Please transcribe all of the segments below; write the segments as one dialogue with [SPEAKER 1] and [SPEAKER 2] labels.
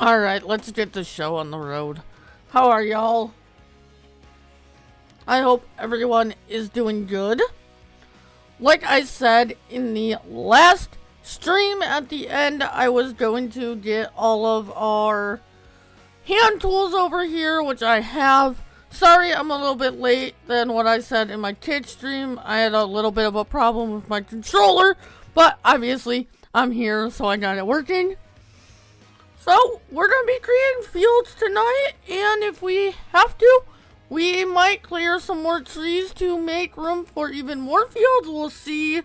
[SPEAKER 1] Alright, let's get the show on the road. How are y'all? I hope everyone is doing good. Like I said in the last stream, at the end I was going to get all of our hand tools over here, which I have. Sorry I'm a little bit late than what I said in my kid stream. I had a little bit of a problem with my controller, but obviously I'm here, so I got it working. So, we're going to be creating fields tonight, and if we have to, we might clear some more trees to make room for even more fields. We'll see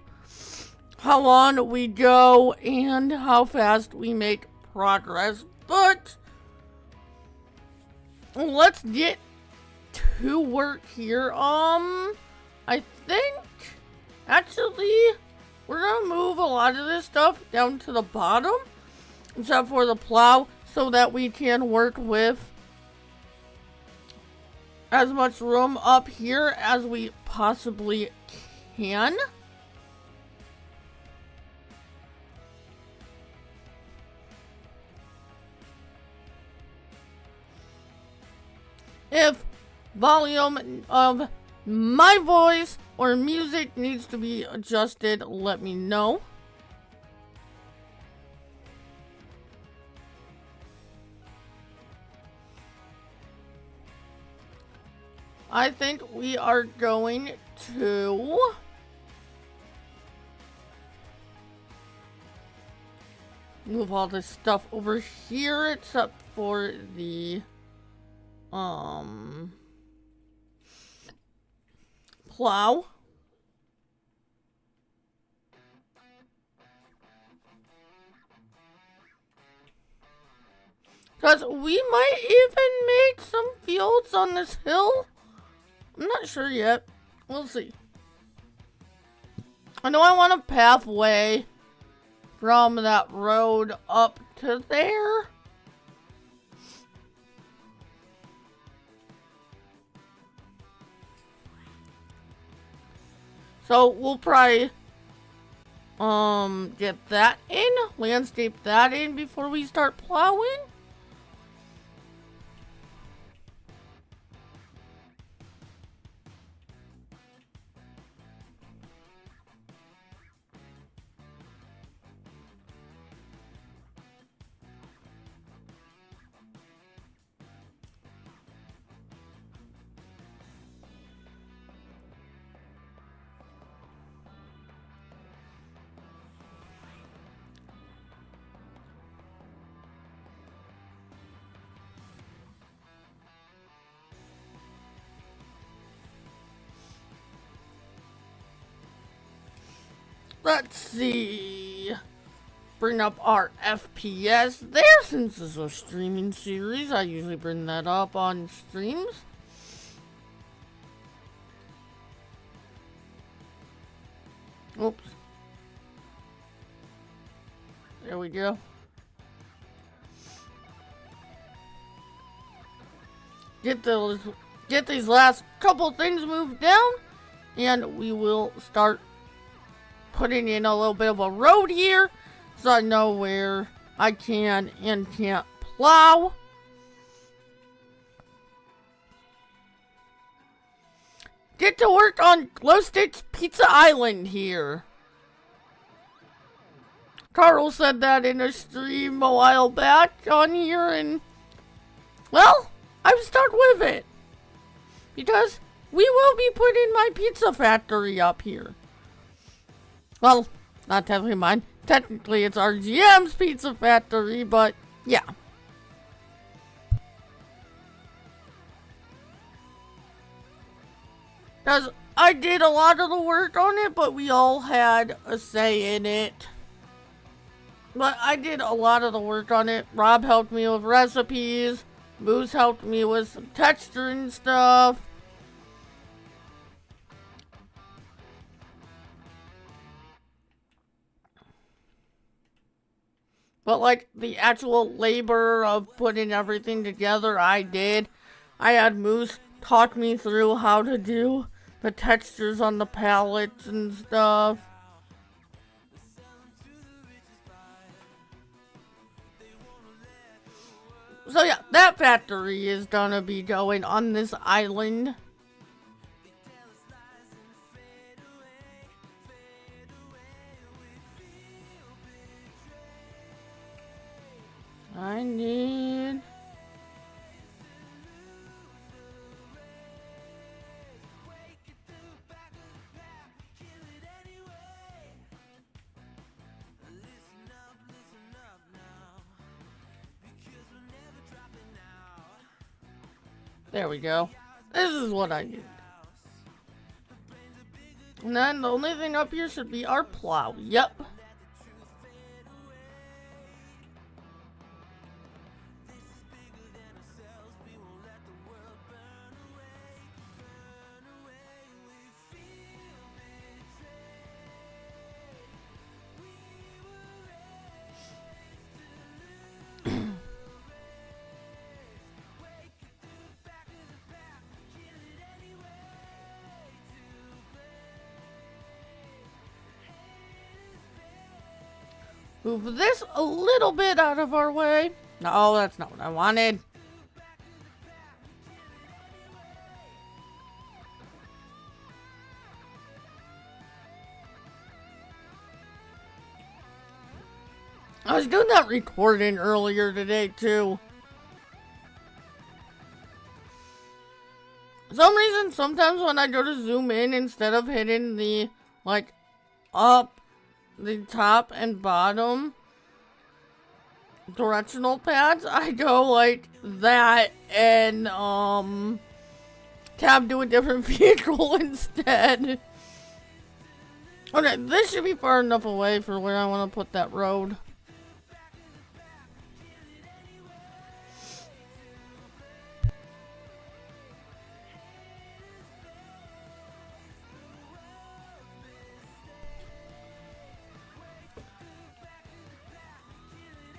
[SPEAKER 1] how long we go and how fast we make progress. But, let's get to work here. I think, actually, we're going to move a lot of this stuff down to the bottom, except for the plow, so that we can work with as much room up here as we possibly can. If volume of my voice or music needs to be adjusted, let me know. I think we are going to move all this stuff over here except for the plow. Because we might even make some fields on this hill. I'm not sure yet. We'll see. I know I want a pathway from that road up to there. So we'll probably get that in, landscape that in before we start plowing. Let's see. Bring up our FPS there, since this is a streaming series. I usually bring that up on streams. Oops. There we go. Get these last couple things moved down, and we will start putting in a little bit of a road here, so I know where I can and can't plow. Get to work on Glow Sticks Pizza Island here. Carl said that in a stream a while back on here, and well, I've stuck with it. Because we will be putting my pizza factory up here. Well, not technically mine. Technically, it's our GM's pizza factory, but yeah. Because I did a lot of the work on it, but we all had a say in it. But I did a lot of the work on it. Rob helped me with recipes. Moose helped me with some texture and stuff. But like the actual labor of putting everything together, I did. I had Moose talk me through how to do the textures on the palettes and stuff. factory is gonna be going on this island. I need... There we go. This is what I need. And then the only thing up here should be our plow. Yep. Move this a little bit out of our way. No, that's not what I wanted. I was doing that recording earlier today, too. For some reason, sometimes when I go to zoom in, instead of hitting the, like, up, the top and bottom directional pads, I go like that and tab to a different vehicle instead. Okay, this should be far enough away for where I want to put that road.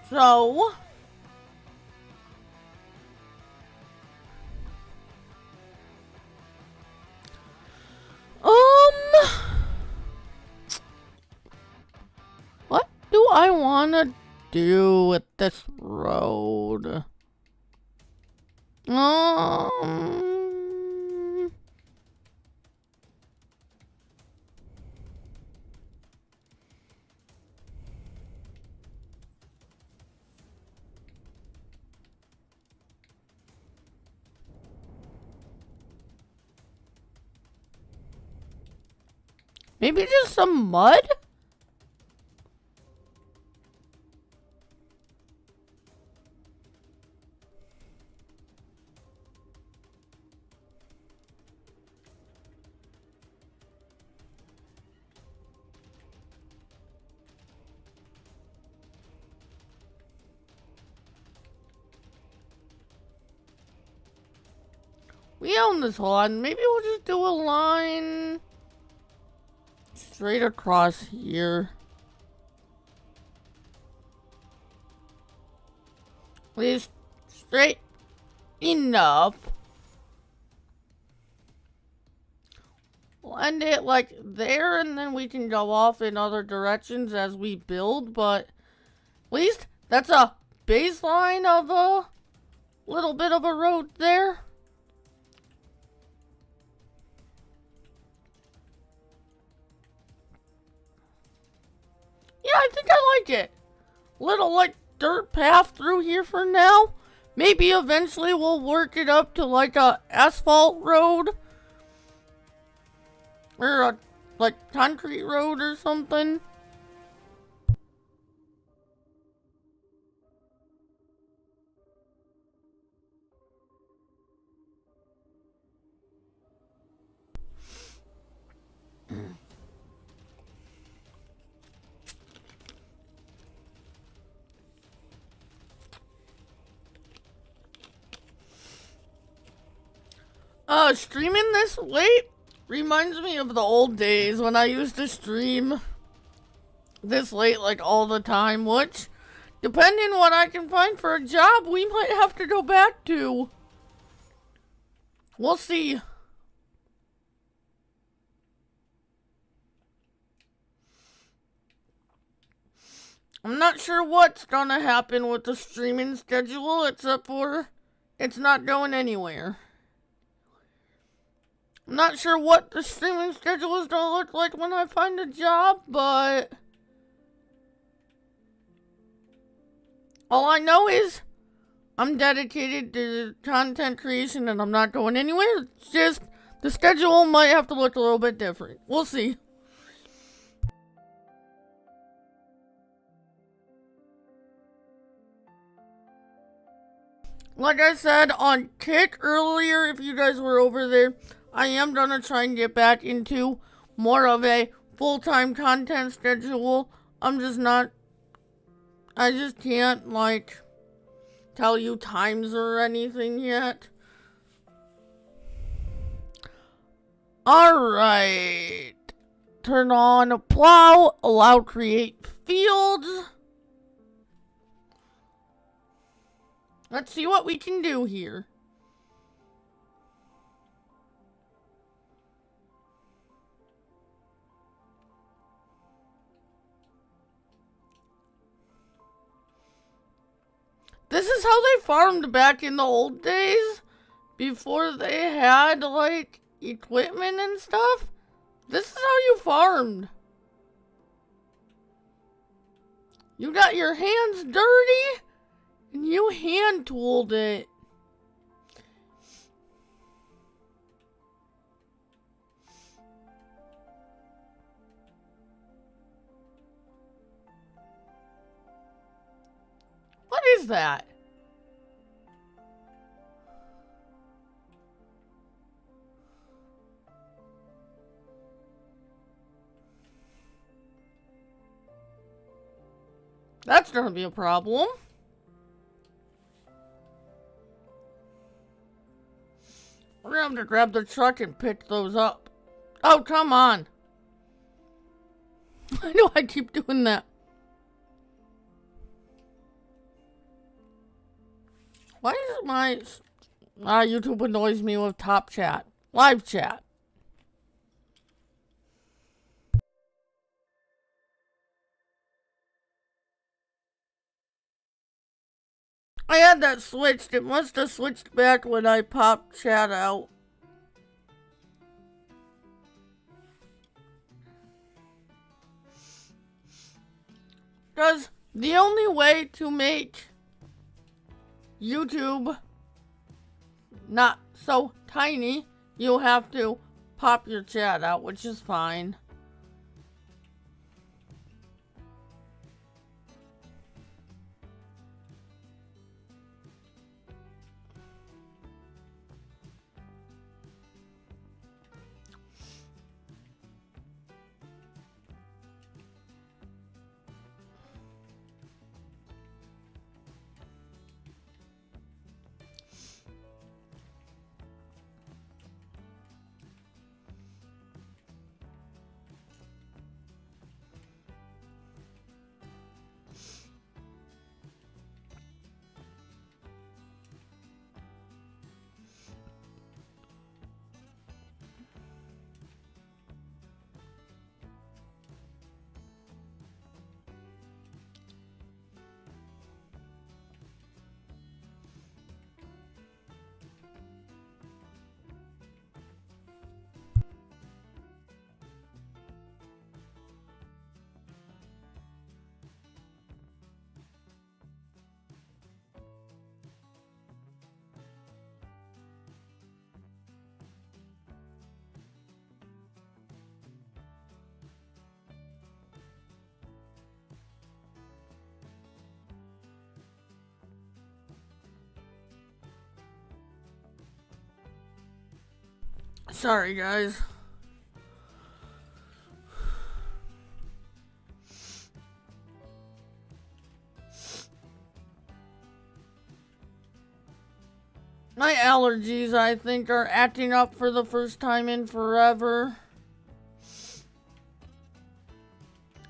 [SPEAKER 1] So, what do I want to do with this road? Maybe just some mud? We own this one. Maybe we'll just do a line straight across here. At least straight enough. We'll end it like there, and then we can go off in other directions as we build, but at least that's a baseline of a little bit of a road there. Yeah, I think I like it. Little, like, dirt path through here for now. Maybe eventually we'll work it up to, like, a asphalt road. Or a, like, concrete road or something. Streaming this late reminds me of the old days when I used to stream this late, like, all the time, which, depending on what I can find for a job, we might have to go back to. We'll see. I'm not sure what's gonna happen with the streaming schedule, except for it's not going anywhere. I'm not sure what the streaming schedule is gonna look like when I find a job, but all I know is I'm dedicated to content creation and I'm not going anywhere. It's just the schedule might have to look a little bit different. We'll see. Like I said on Kick earlier, if you guys were over there, I am gonna try and get back into more of a full-time content schedule. I just can't, like, tell you times or anything yet. Alright. Turn on plow, allow create fields. Let's see what we can do here. This is how they farmed back in the old days, before they had, like, equipment and stuff. This is how you farmed. You got your hands dirty, and you hand tooled it. What is that? That's gonna be a problem. We're gonna have to grab the truck and pick those up. Oh, come on. I know I keep doing that. Why does my YouTube annoys me with top chat? Live chat. I had that switched. It must have switched back when I popped chat out. Because the only way to make YouTube not so tiny, you have to pop your chat out, which is fine. Sorry, guys. My allergies, I think, are acting up for the first time in forever.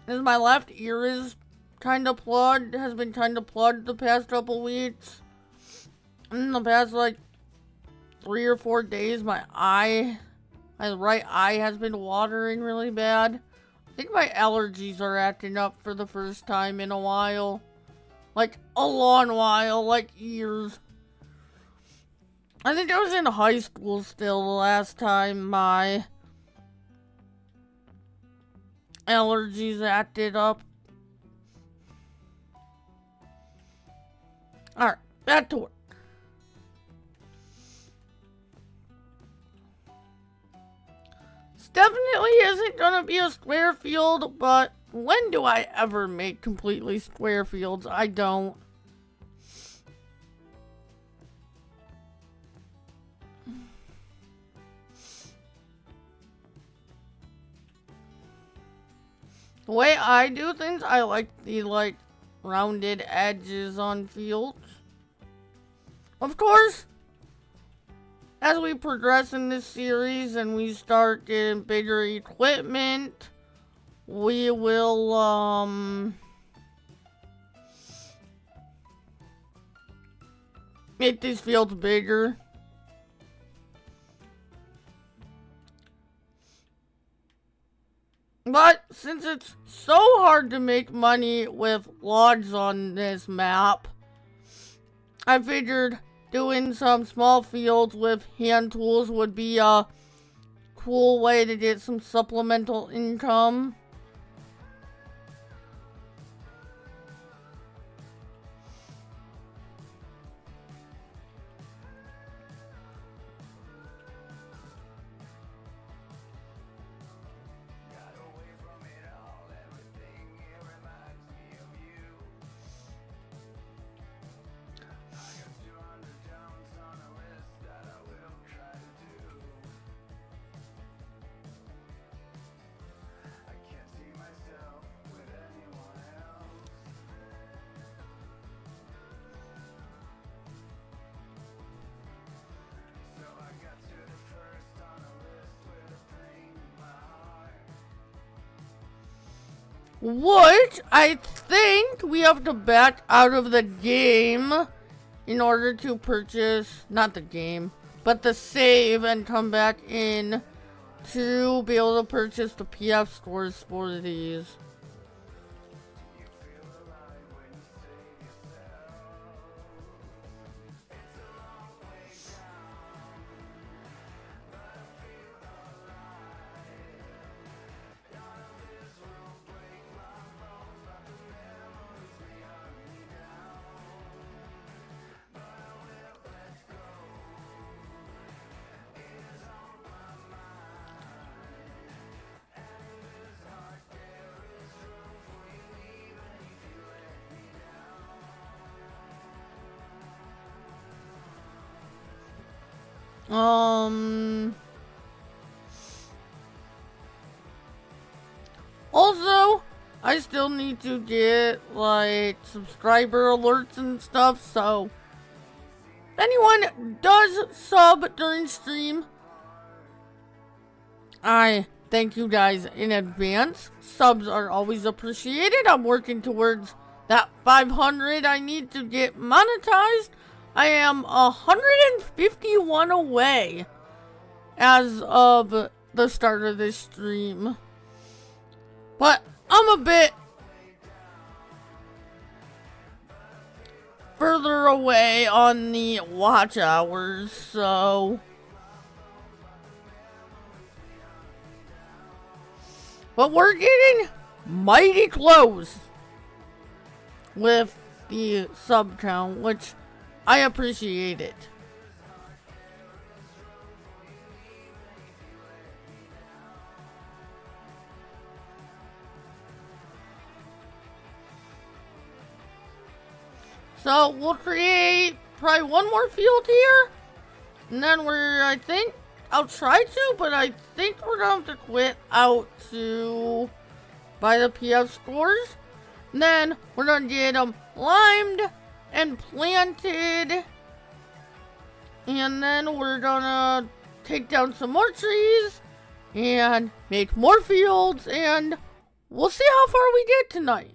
[SPEAKER 1] As my left ear is kind of plugged, has been kind of plugged the past couple weeks. In the past, like, 3 or 4 days, my right eye has been watering really bad. I think my allergies are acting up for the first time in a while. Like, a long while, like years. I think I was in high school still the last time my allergies acted up. Alright, back to work. This definitely isn't gonna be a square field, but when do I ever make completely square fields? I don't. The way I do things, I like the, rounded edges on fields. Of course, as we progress in this series and we start getting bigger equipment, we will, make these fields bigger. But since it's so hard to make money with logs on this map, I figured doing some small fields with hand tools would be a cool way to get some supplemental income. Which I think we have to back out of the game in order to purchase, not the game, but the save and come back in to be able to purchase the PF stores for these. Also, I still need to get, subscriber alerts and stuff, so if anyone does sub during stream, I thank you guys in advance. Subs are always appreciated. I'm working towards that 500 I need to get monetized. I am 151 away as of the start of this stream. But I'm a bit further away on the watch hours, so... But we're getting mighty close with the sub count, which I appreciate it. So we'll create probably one more field here, and then I'll try to, but I think we're going to have to quit out to buy the PF stores. And then we're going to get them limed and planted. And then we're going to take down some more trees and make more fields. And we'll see how far we get tonight.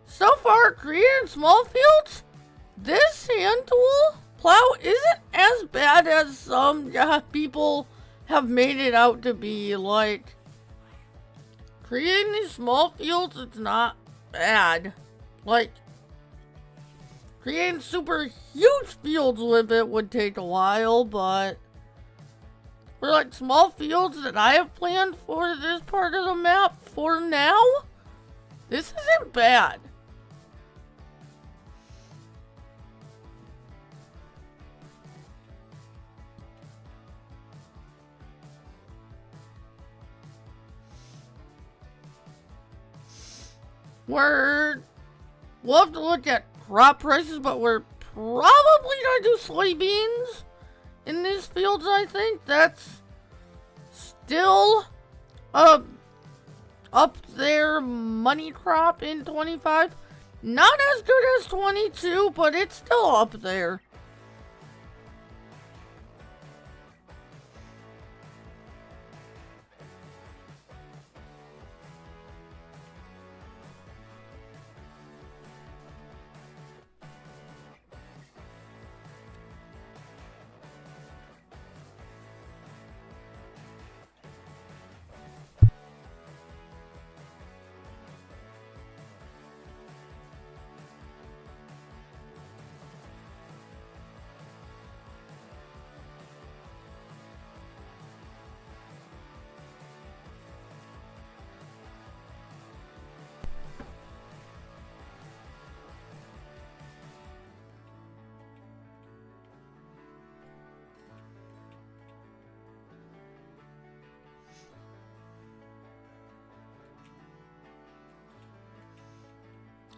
[SPEAKER 1] So far, creating small fields this hand tool plow isn't as bad as some people have made it out to be. Like, creating these small fields, it's not bad. Like, creating super huge fields with it would take a while, but for like small fields that I have planned for this part of the map for now, this isn't bad. We'll have to look at crop prices, but we're probably gonna do soybeans in these fields. I think that's still up there money crop in 25. Not as good as 22, but it's still up there.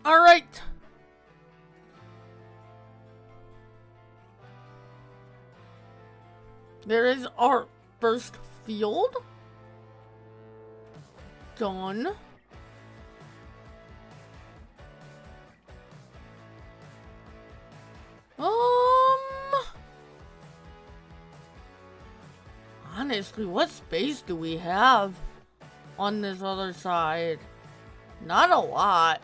[SPEAKER 1] All right. There is our first field. Done. Honestly, what space do we have on this other side? Not a lot.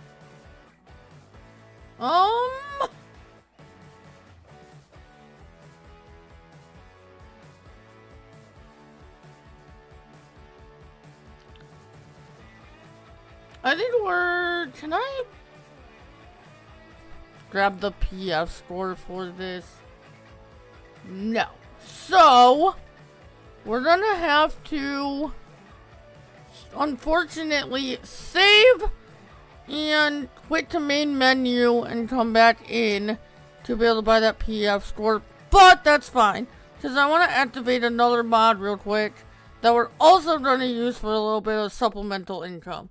[SPEAKER 1] I think can I grab the PF score for this? No. So, we're gonna have to, unfortunately, save and quit to main menu and come back in to be able to buy that PF score. But that's fine, because I want to activate another mod real quick that we're also going to use for a little bit of supplemental income.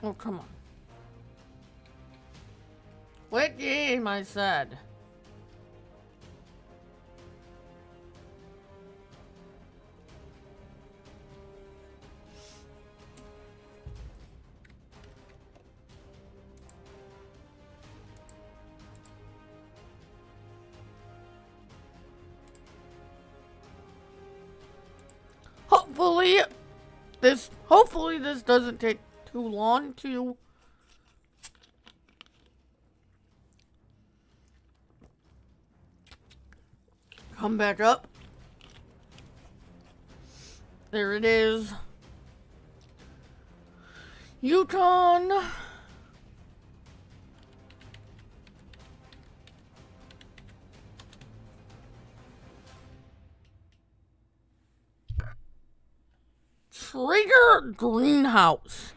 [SPEAKER 1] Oh, come on. What game, I said. Hopefully this doesn't take too long to come back up. There it is. Yukon. Trigger greenhouse.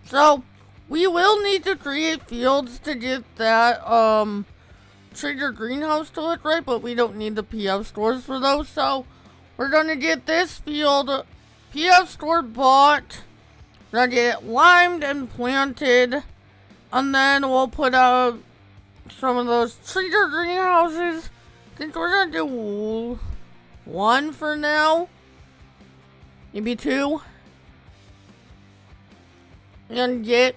[SPEAKER 1] So, we will need to create fields to get that, trigger greenhouse to look right, but we don't need the PF stores for those, so we're gonna get this field PF store bought, we're gonna get it limed and planted, and then we'll put out some of those trigger greenhouses. I think we're gonna do one for now, maybe two, and get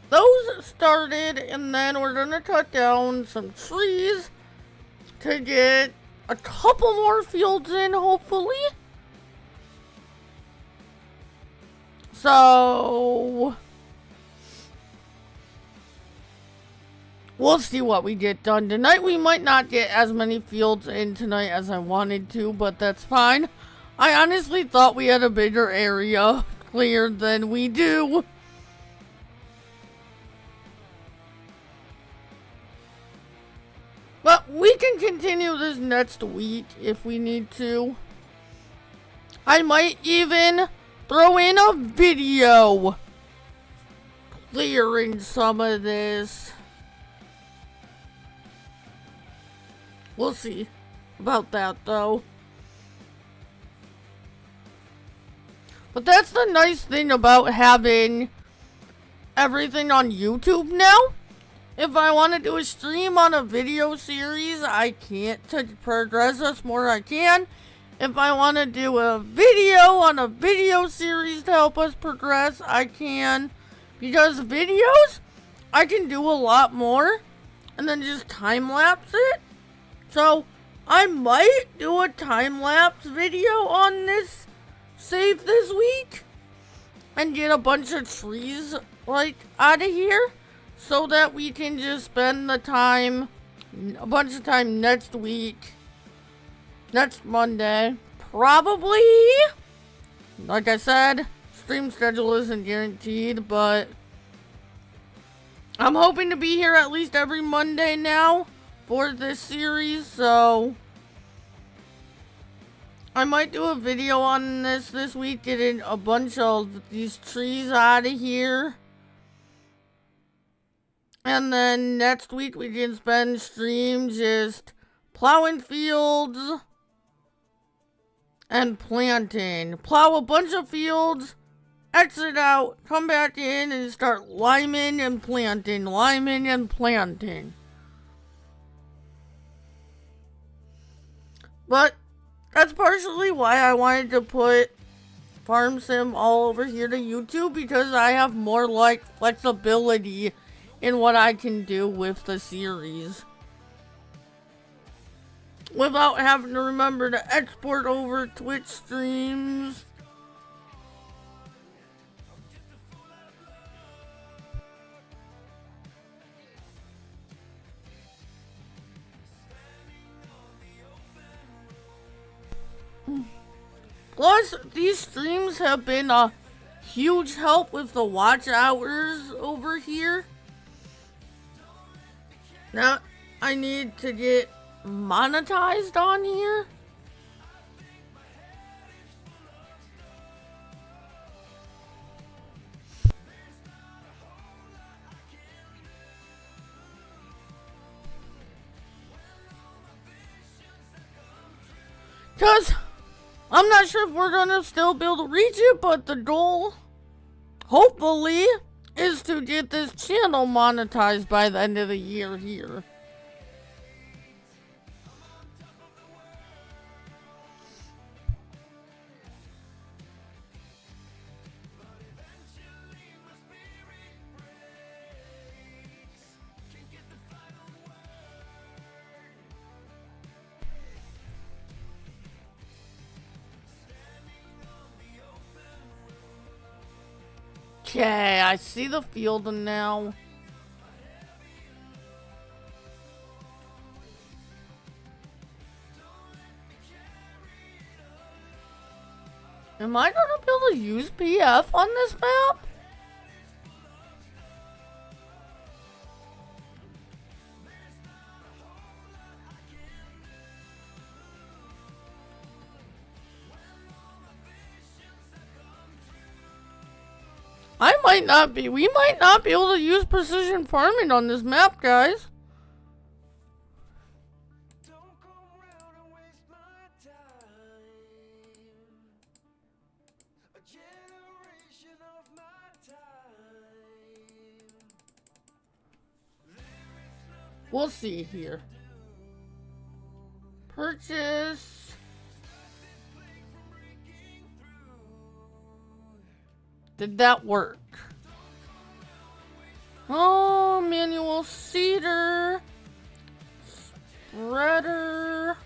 [SPEAKER 1] those started, and then we're gonna cut down some trees to get a couple more fields in, hopefully. So we'll see what we get done tonight. We might not get as many fields in tonight as I wanted to, but that's fine. I honestly thought we had a bigger area cleared than we do. But we can continue this next week if we need to. I might even throw in a video clearing some of this. We'll see about that though. But that's the nice thing about having everything on YouTube now. If I want to do a stream on a video series, I can't. To progress us more, I can. If I want to do a video on a video series to help us progress, I can. Because videos, I can do a lot more and then just time-lapse it. So, I might do a time-lapse video on this save this week and get a bunch of trees, like, out of here. So that we can just spend the time, a bunch of time next week, next Monday, probably. Like I said, stream schedule isn't guaranteed, but I'm hoping to be here at least every Monday now for this series, so I might do a video on this week, getting a bunch of these trees out of here. And then next week we can spend stream just plowing fields and planting. Plow a bunch of fields, exit out, come back in and start liming and planting, liming and planting. But that's partially why I wanted to put Farm Sim all over here to YouTube, because I have more like flexibility in what I can do with the series without having to remember to export over Twitch streams. Plus, these streams have been a huge help with the watch hours over here. Now, I need to get monetized on here. Because I'm not sure if we're gonna still be able to reach it, but the goal, hopefully, is to get this channel monetized by the end of the year here. Okay, I see the field now. Am I gonna be able to use PF on this map? We might not be able to use precision farming on this map, guys. We'll see here. Purchase. Did that work? Oh, manual seeder. Spreader.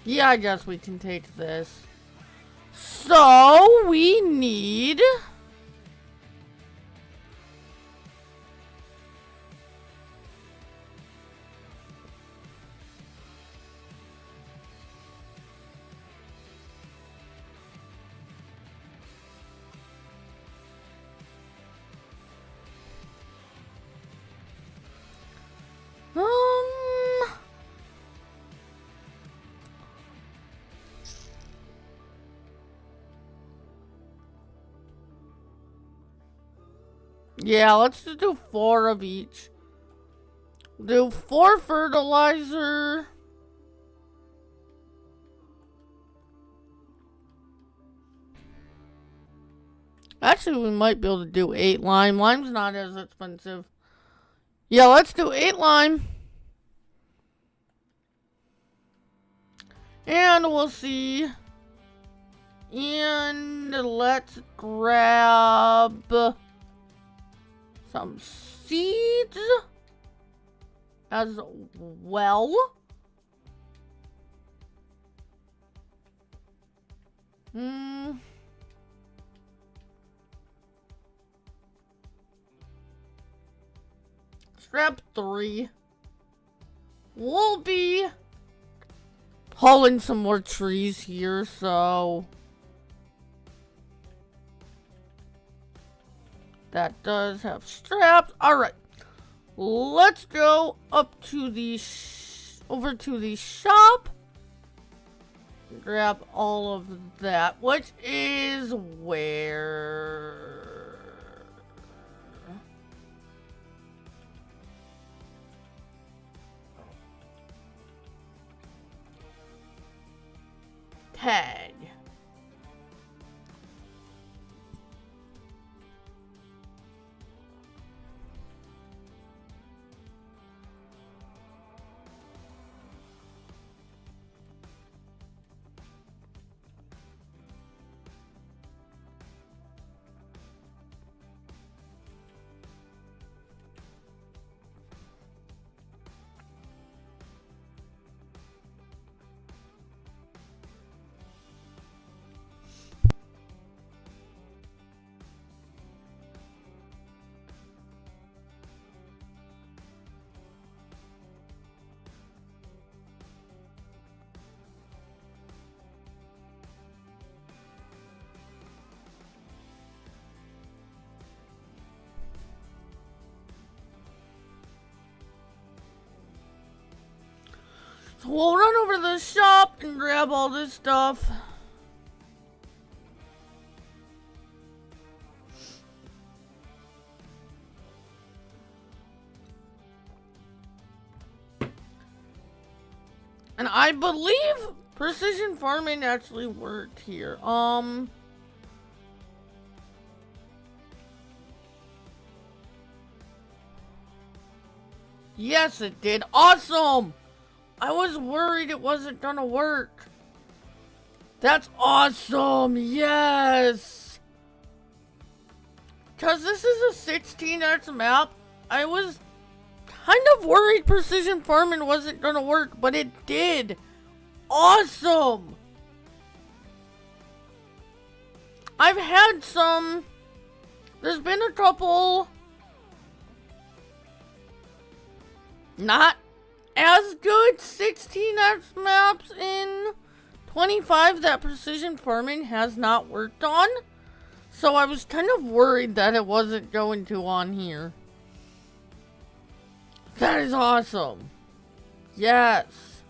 [SPEAKER 1] Yeah, I guess we can take this. So, we need... Yeah, let's just do 4 of each. Do 4 fertilizer. Actually, we might be able to do 8 lime. Lime's not as expensive. Yeah, let's do 8 lime. And we'll see. And let's grab some seeds as well. Scrap 3. We'll be hauling some more trees here, so that does have straps. Alright. Let's go up to the over to the shop. Grab all of that, which is where... Tag. So we'll run over to the shop and grab all this stuff. And I believe precision farming actually worked here. Yes, it did. Awesome! I was worried it wasn't gonna work. That's awesome! Yes! Because this is a 16x map, I was kind of worried precision farming wasn't gonna work, but it did. Awesome! I've had some... There's been a couple... not as good 16x maps in 25 that precision farming has not worked on. So I was kind of worried that it wasn't going to on here. That is awesome. Yes.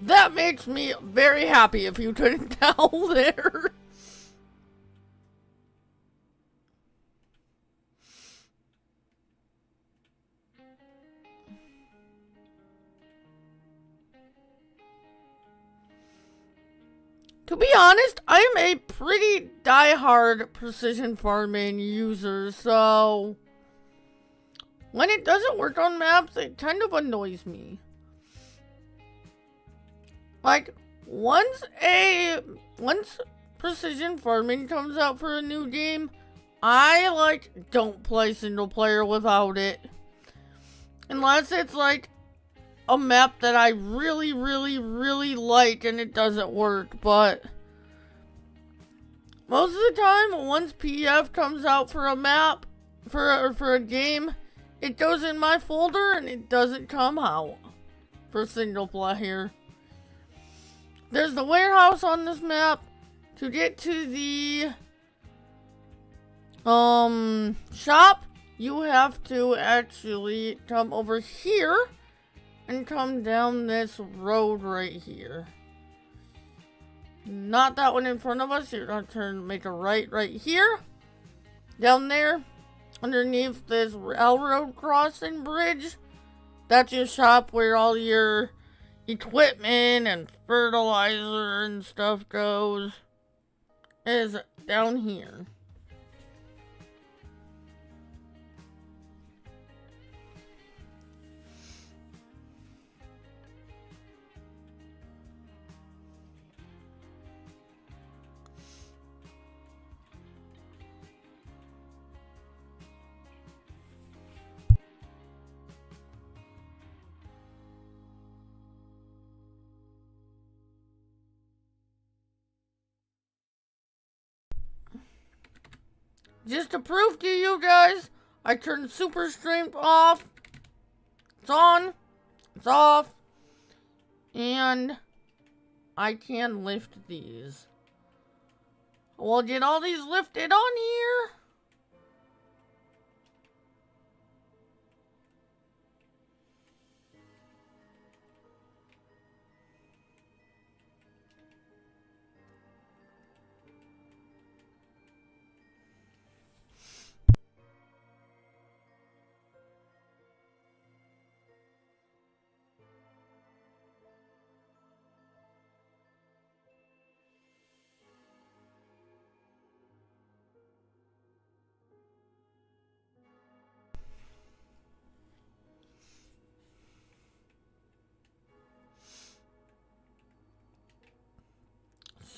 [SPEAKER 1] That makes me very happy if you couldn't tell there. To be honest, I'm a pretty die-hard precision farming user, so when it doesn't work on maps, it kind of annoys me. Like, once precision farming comes out for a new game, I don't play single player without it. Unless it's like a map that I really, really, really like and it doesn't work, but most of the time, once PF comes out for a map, for a game, it goes in my folder and it doesn't come out for single player. There's the warehouse on this map. To get to the shop, you have to actually come over here and come down this road right here. Not that one in front of us. You're gonna make a right here. Down there, underneath this railroad crossing bridge. That's your shop where all your equipment and fertilizer and stuff goes. Is down here. Just to prove to you guys, I turned super strength off. It's on. It's off. And I can lift these. We'll get all these lifted on here.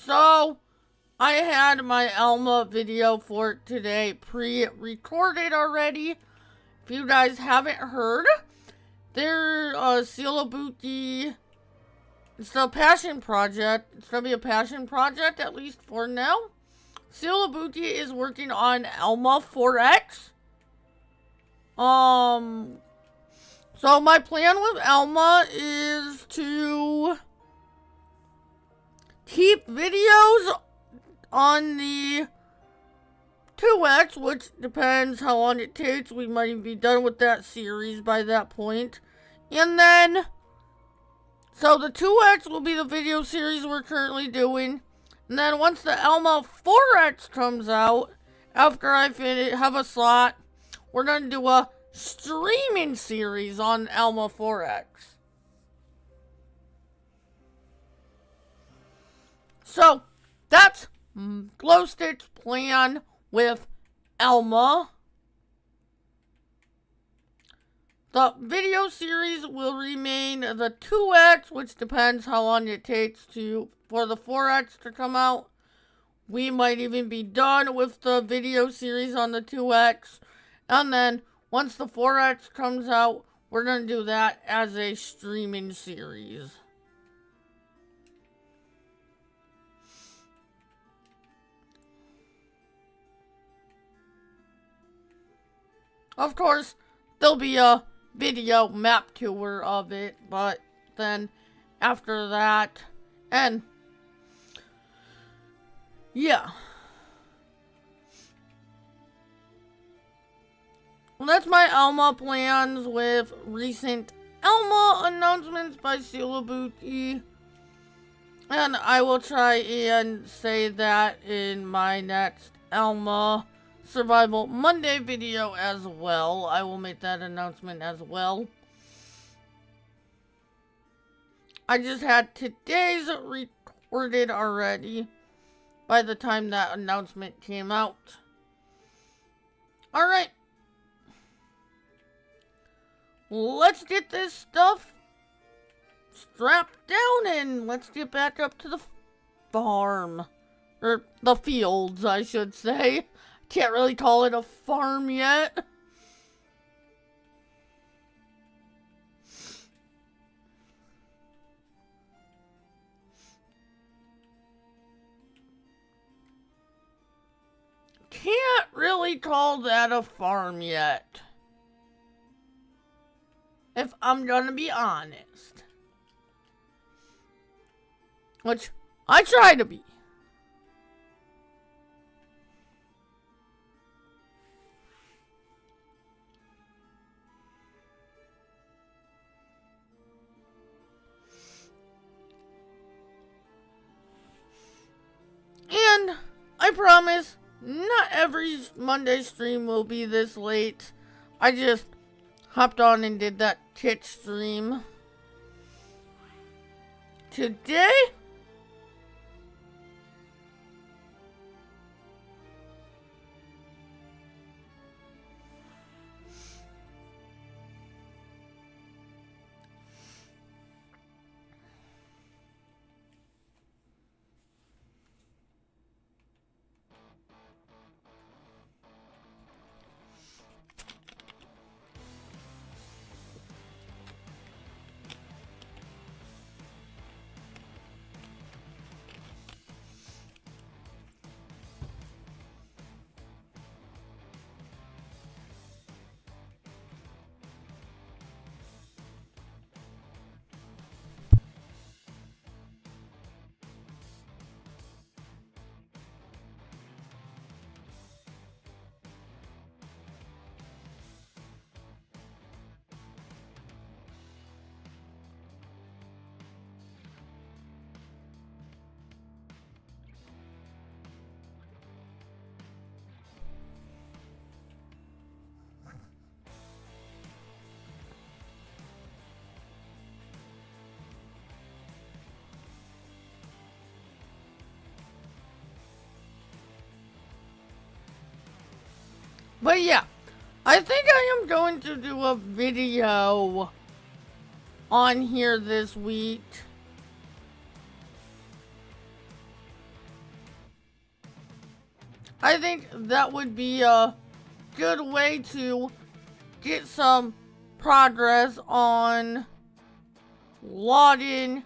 [SPEAKER 1] So, I had my Alma video for today pre-recorded already. If you guys haven't heard, their Silabuti, it's a passion project. It's gonna be a passion project, at least for now. Silabuti is working on Alma 4X. So my plan with Alma is to keep videos on the 2X, which depends how long it takes. We might even be done with that series by that point. And then, so the 2X will be the video series we're currently doing. And then once the Alma 4X comes out, after I have a slot, we're going to do a streaming series on Alma 4X. So, that's Glowstick's plan with Alma. The video series will remain the 2X, which depends how long it takes for the 4X to come out. We might even be done with the video series on the 2X. And then, once the 4X comes out, we're going to do that as a streaming series. Of course, there'll be a video map tour of it, but then after that, and yeah. Well, that's my Alma plans with recent Alma announcements by Silabuti. And I will try and say that in my next Alma Survival Monday video as well. I will make that announcement as well. I just had today's recorded already by the time that announcement came out. Alright. Let's get this stuff strapped down and let's get back up to the farm. Or the fields, I should say. Can't really call it a farm yet. Can't really call that a farm yet. If I'm gonna be honest. Which I try to be. And I promise, not every Monday stream will be this late. I just hopped on and did that kit stream today. But yeah, I think I am going to do a video on here this week. I think that would be a good way to get some progress on logging.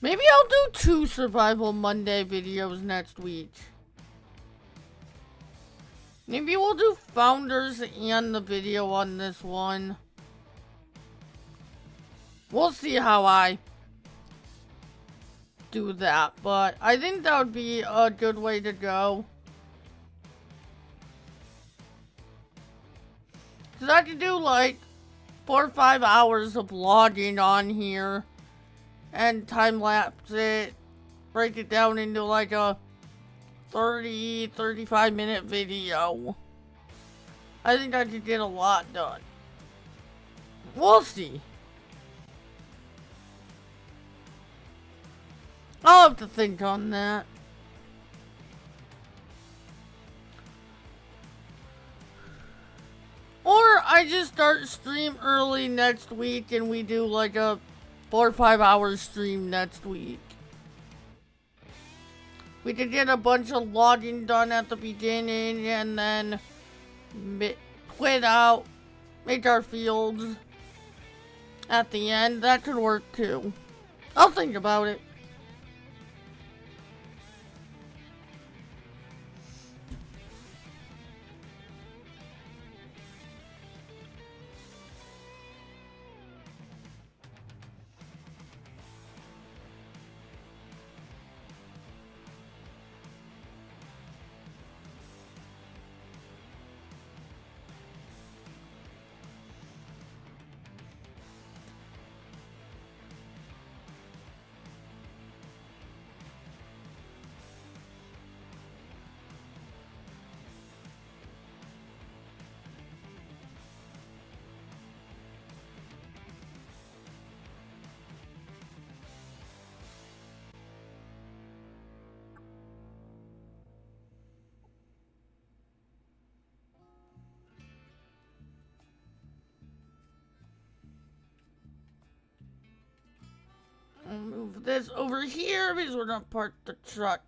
[SPEAKER 1] Maybe I'll do 2 Survival Monday videos next week. Maybe we'll do Founders and the video on this one. We'll see how I do that, but I think that would be a good way to go. Because I could do like 4 or 5 hours of logging on here and time lapse it, break it down into like a 30-35 minute video. I think I could get a lot done. We'll see. I'll have to think on that. Or I just start stream early next week and we do like a 4 or 5 hour stream next week. We could get a bunch of logging done at the beginning and then quit out, make our fields at the end. That could work too. I'll think about it. move this over here because we're gonna park the truck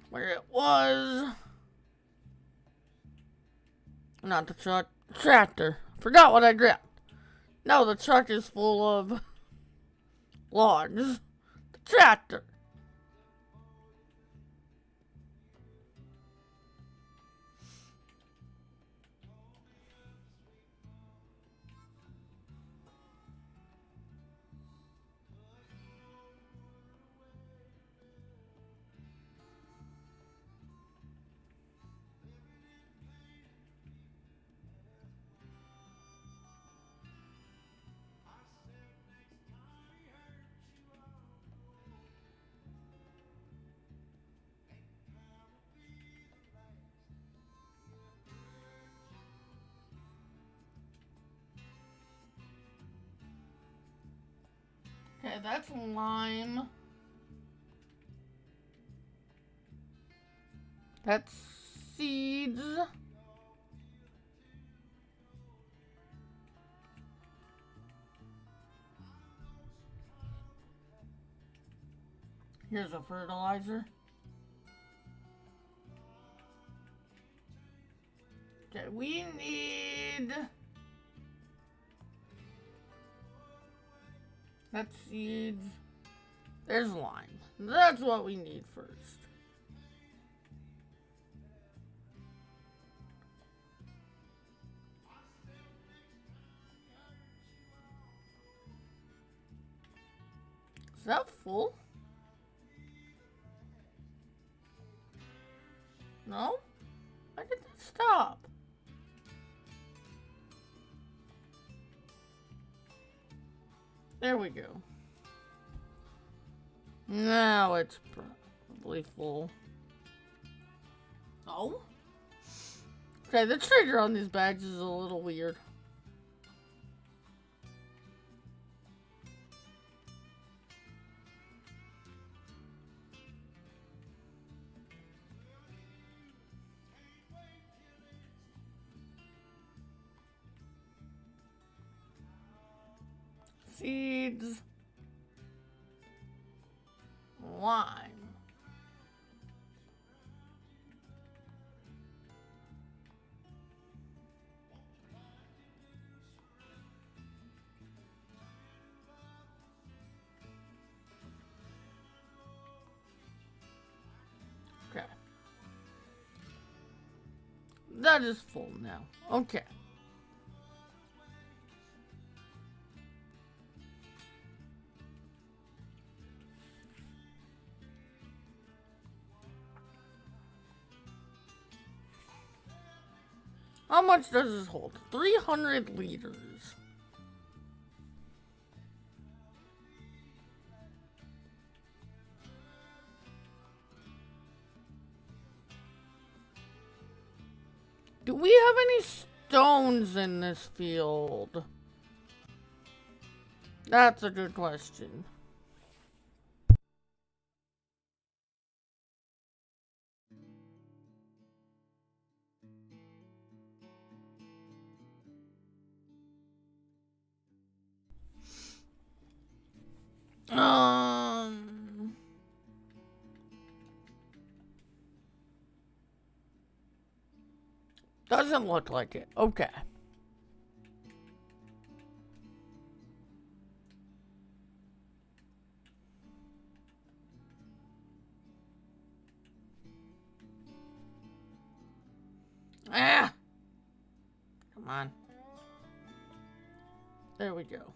[SPEAKER 1] where it was. Not the truck, the tractor. Forgot what I grabbed. No, the truck is full of logs. The tractor. Okay, that's lime. That's seeds. Here's a fertilizer. Okay, we need... That's seeds. There's lime. That's what we need first. Is that full? No? Why did that stop? There we go. Now it's probably full. Oh? Okay, the trigger on these bags is a little weird. Seeds. Lime. Okay. That is full now. Okay. How much does this hold? 300 liters. Do we have any stones in this field? That's a good question. Doesn't look like it. Okay. Ah! Come on. There we go.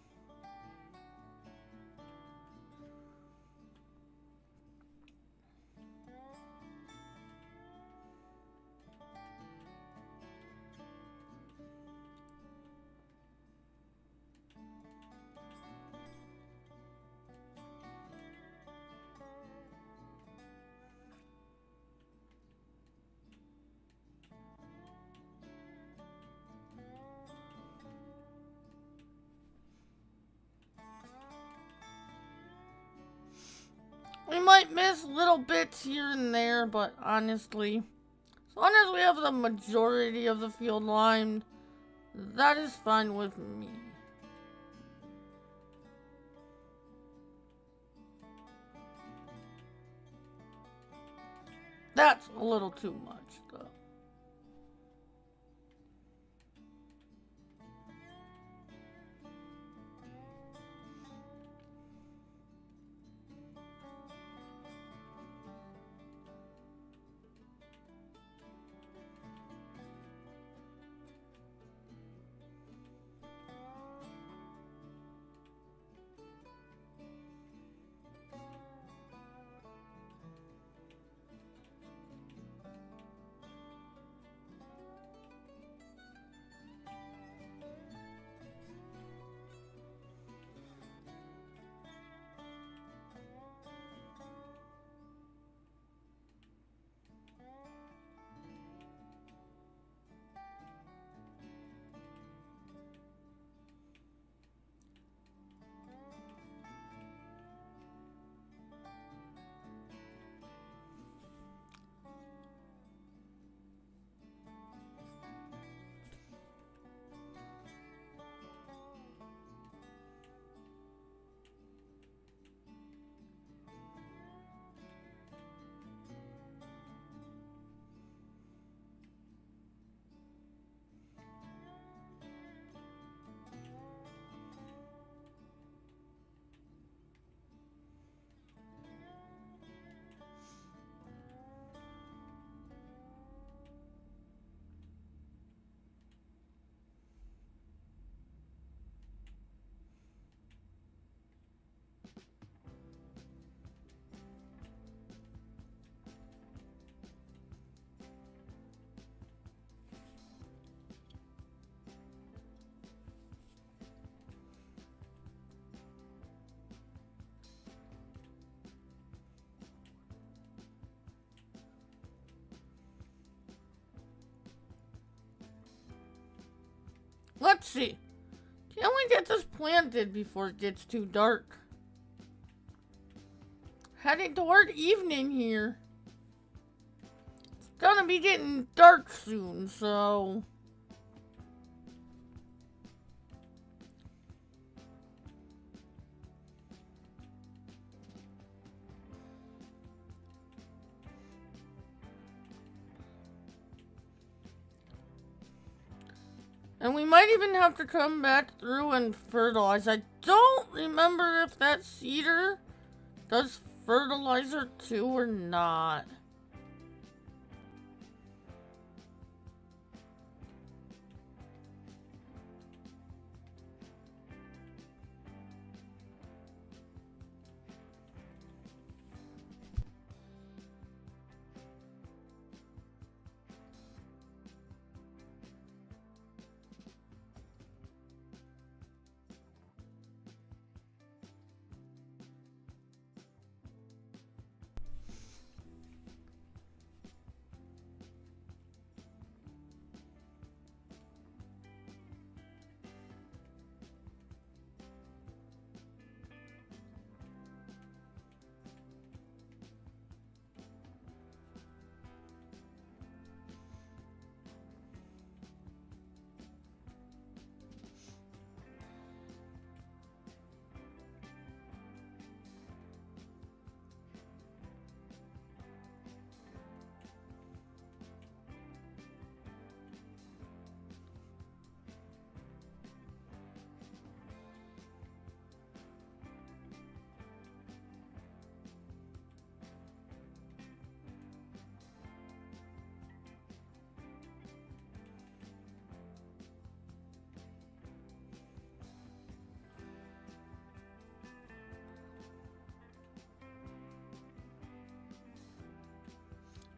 [SPEAKER 1] We might miss little bits here and there, but honestly, as long as we have the majority of the field limed, that is fine with me. That's a little too much, though. Let's see. Can we get this planted before it gets too dark? Heading toward evening here. It's gonna be getting dark soon, so... And we might even have to come back through and fertilize. I don't remember if that cedar does fertilizer too or not.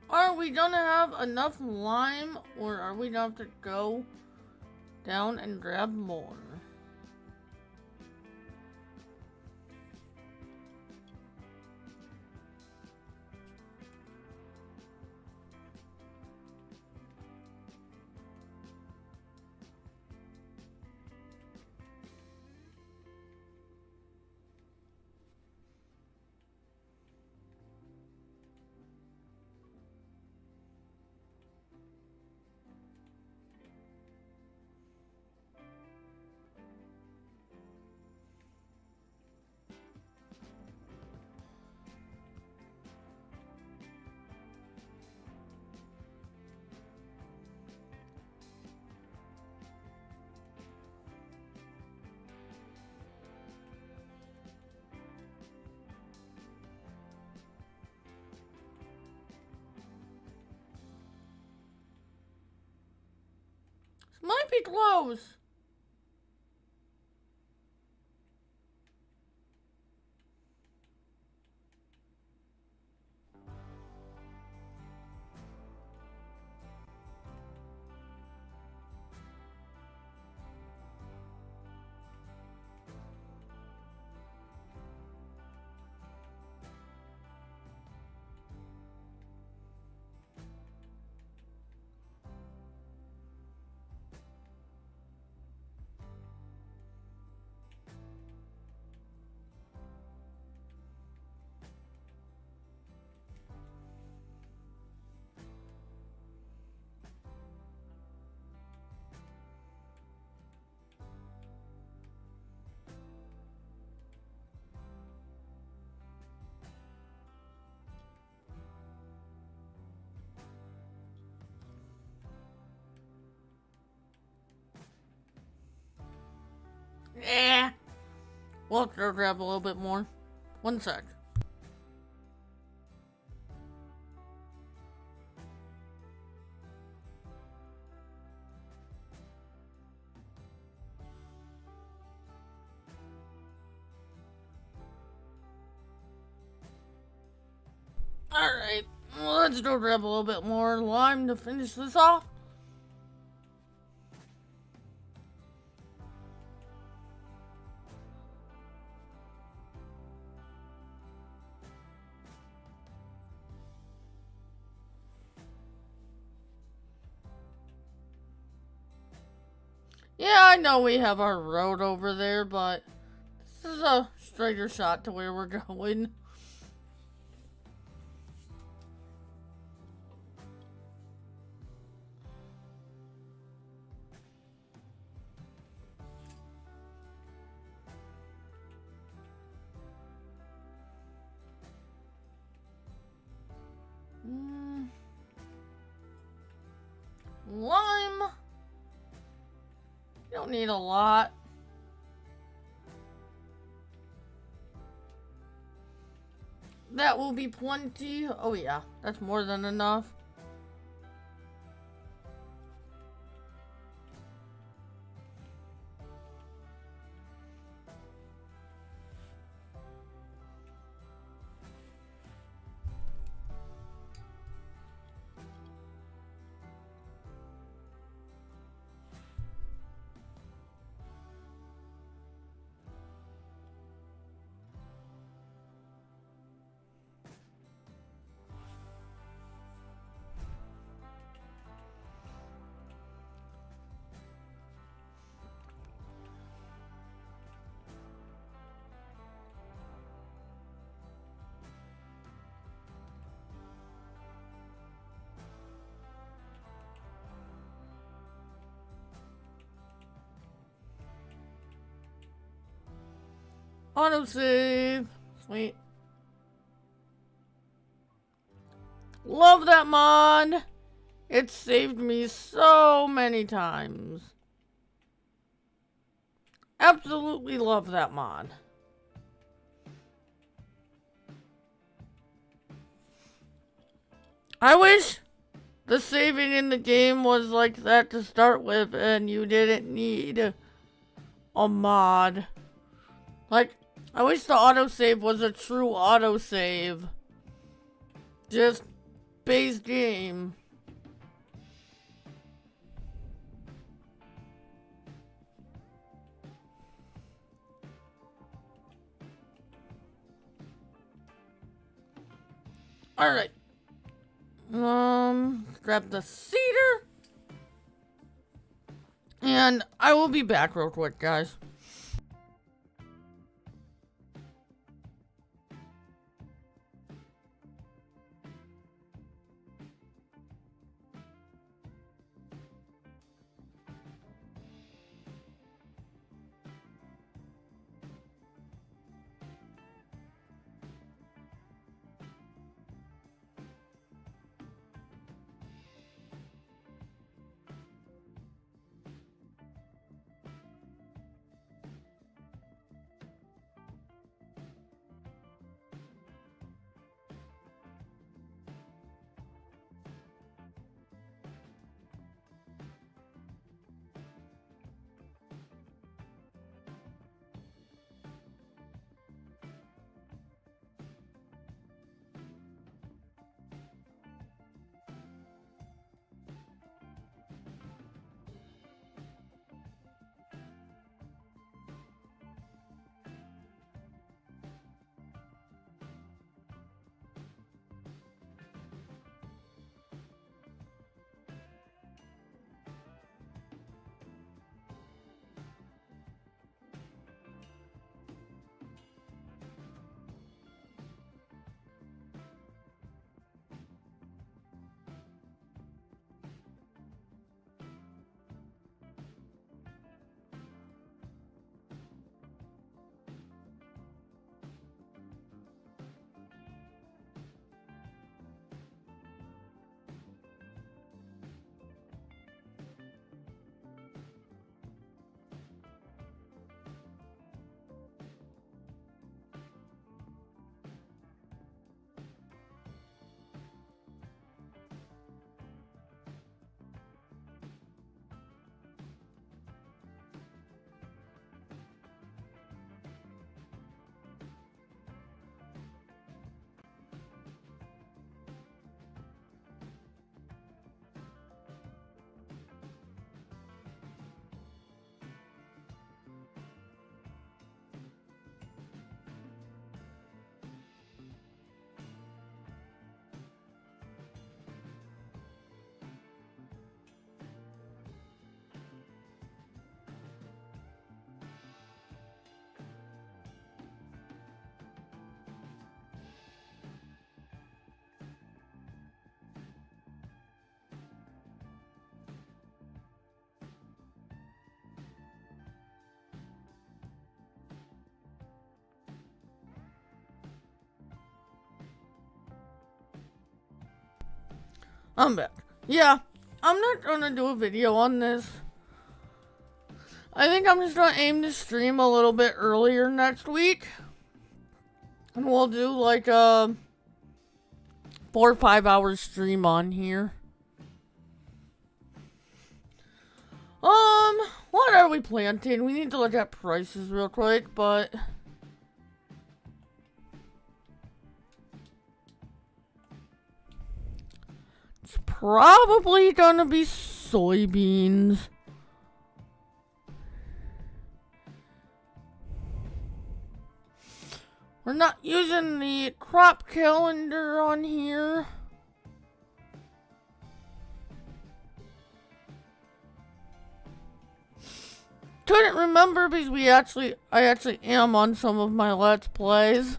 [SPEAKER 1] Are we gonna have enough lime, or are we gonna have to go down and grab more? might be close. Yeah. We'll have to grab a little bit more. 1 sec. Alright, let's go grab a little bit more lime to finish this off. Yeah, I know we have our road over there, but this is a straighter shot to where we're going. Lime. You don't need a lot. That will be plenty. Oh yeah, that's more than enough. Autosave. Sweet. Love that mod. It saved me so many times. Absolutely love that mod. I wish the saving in the game was like that to start with and you didn't need a mod. Like, I wish the autosave was a true autosave. Just base game. Alright. Grab the cedar. And I will be back real quick, guys. I'm back. Yeah, I'm not gonna do a video on this. I think I'm just gonna aim to stream a little bit earlier next week. And we'll do like a 4 or 5 hour stream on here. What are we planting? We need to look at prices real quick, but it's probably gonna be soybeans. We're not using the crop calendar on here. Couldn't remember because I actually am on some of my Let's Plays.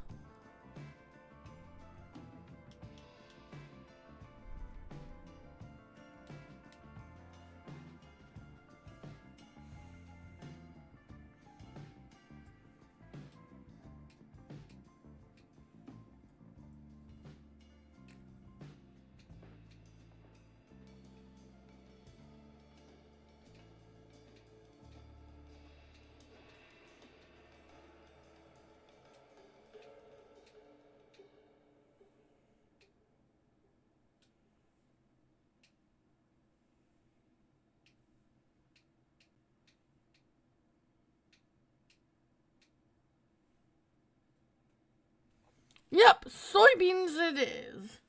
[SPEAKER 1] Yep, soybeans it is.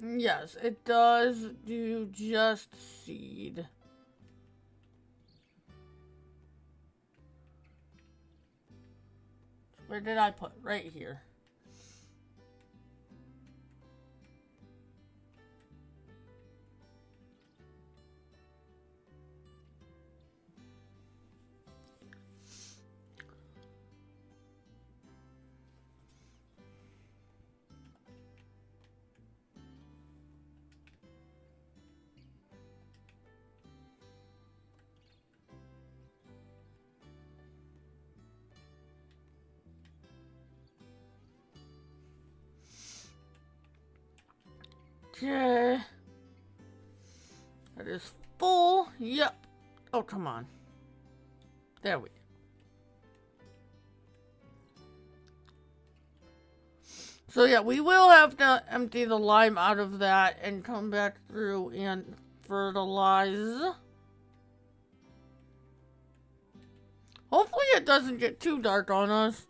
[SPEAKER 1] Yes, it does do just seed. Where did I put? Right here. Okay. That is full. Yep. Oh, come on. There we go. So yeah, we will have to empty the lime out of that and come back through and fertilize. Hopefully it doesn't get too dark on us.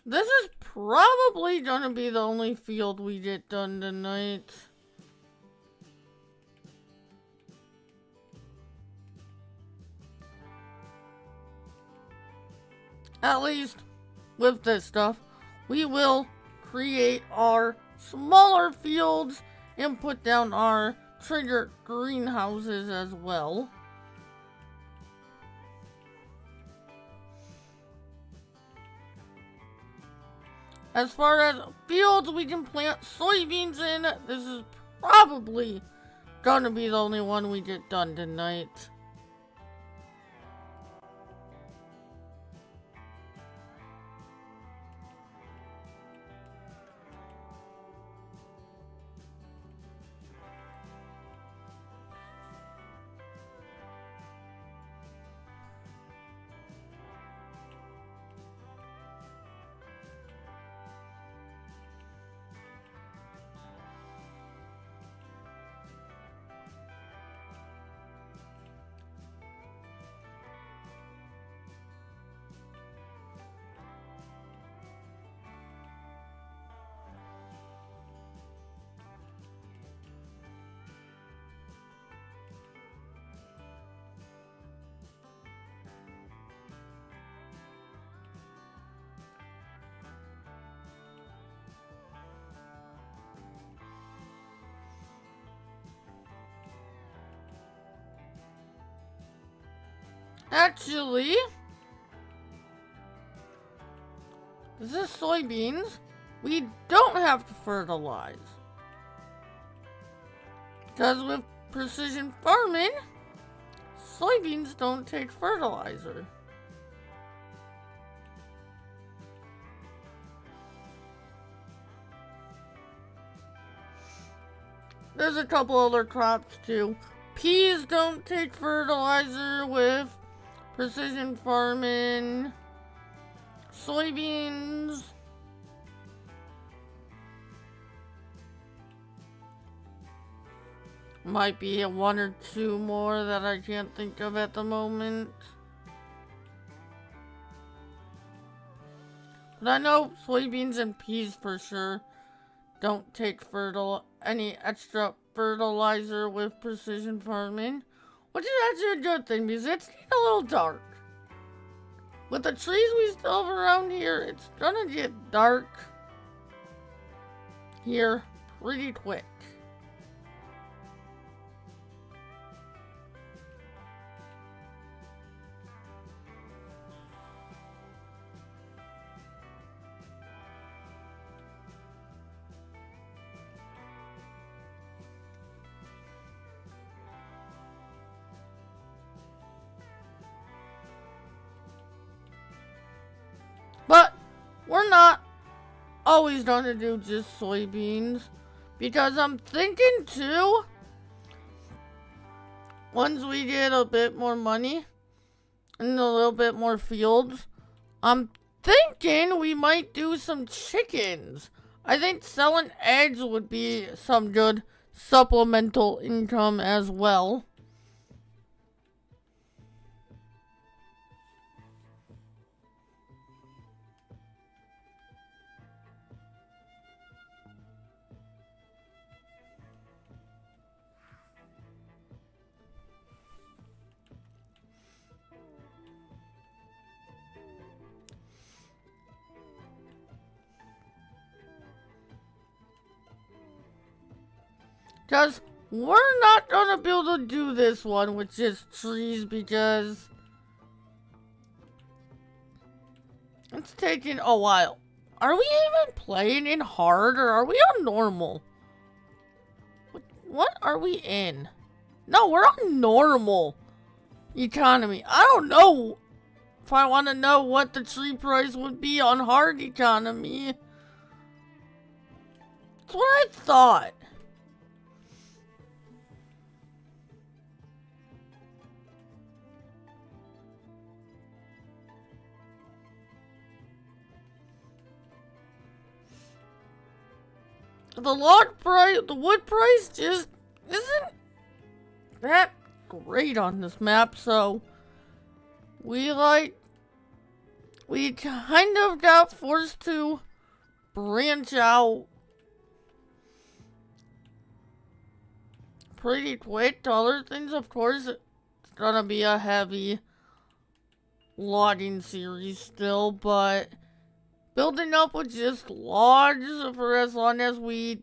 [SPEAKER 1] This is probably gonna be the only field we get done tonight. At least with this stuff, we will create our smaller fields and put down our trigger greenhouses as well. As far as fields we can plant soybeans in, this is probably gonna be the only one we get done tonight. Actually, this is soybeans. We don't have to fertilize. Because with precision farming, soybeans don't take fertilizer. There's a couple other crops too. Peas don't take fertilizer with precision farming. Soybeans. Might be a one or two more that I can't think of at the moment. But I know soybeans and peas for sure don't take any extra fertilizer with precision farming. Which is actually a good thing because it's a little dark. With the trees we still have around here, it's gonna get dark here pretty quick. But we're not always going to do just soybeans because I'm thinking too, once we get a bit more money and a little bit more fields, I'm thinking we might do some chickens. I think selling eggs would be some good supplemental income as well. Because we're not going to be able to do this one with just trees because it's taking a while. Are we even playing in hard or are we on normal? What are we in? No, we're on normal economy. I don't know if I want to know what the tree price would be on hard economy. That's what I thought. The wood price just isn't that great on this map, so we kind of got forced to branch out pretty quick to other things. Of course, it's gonna be a heavy logging series still, but building up with just logs for as long as we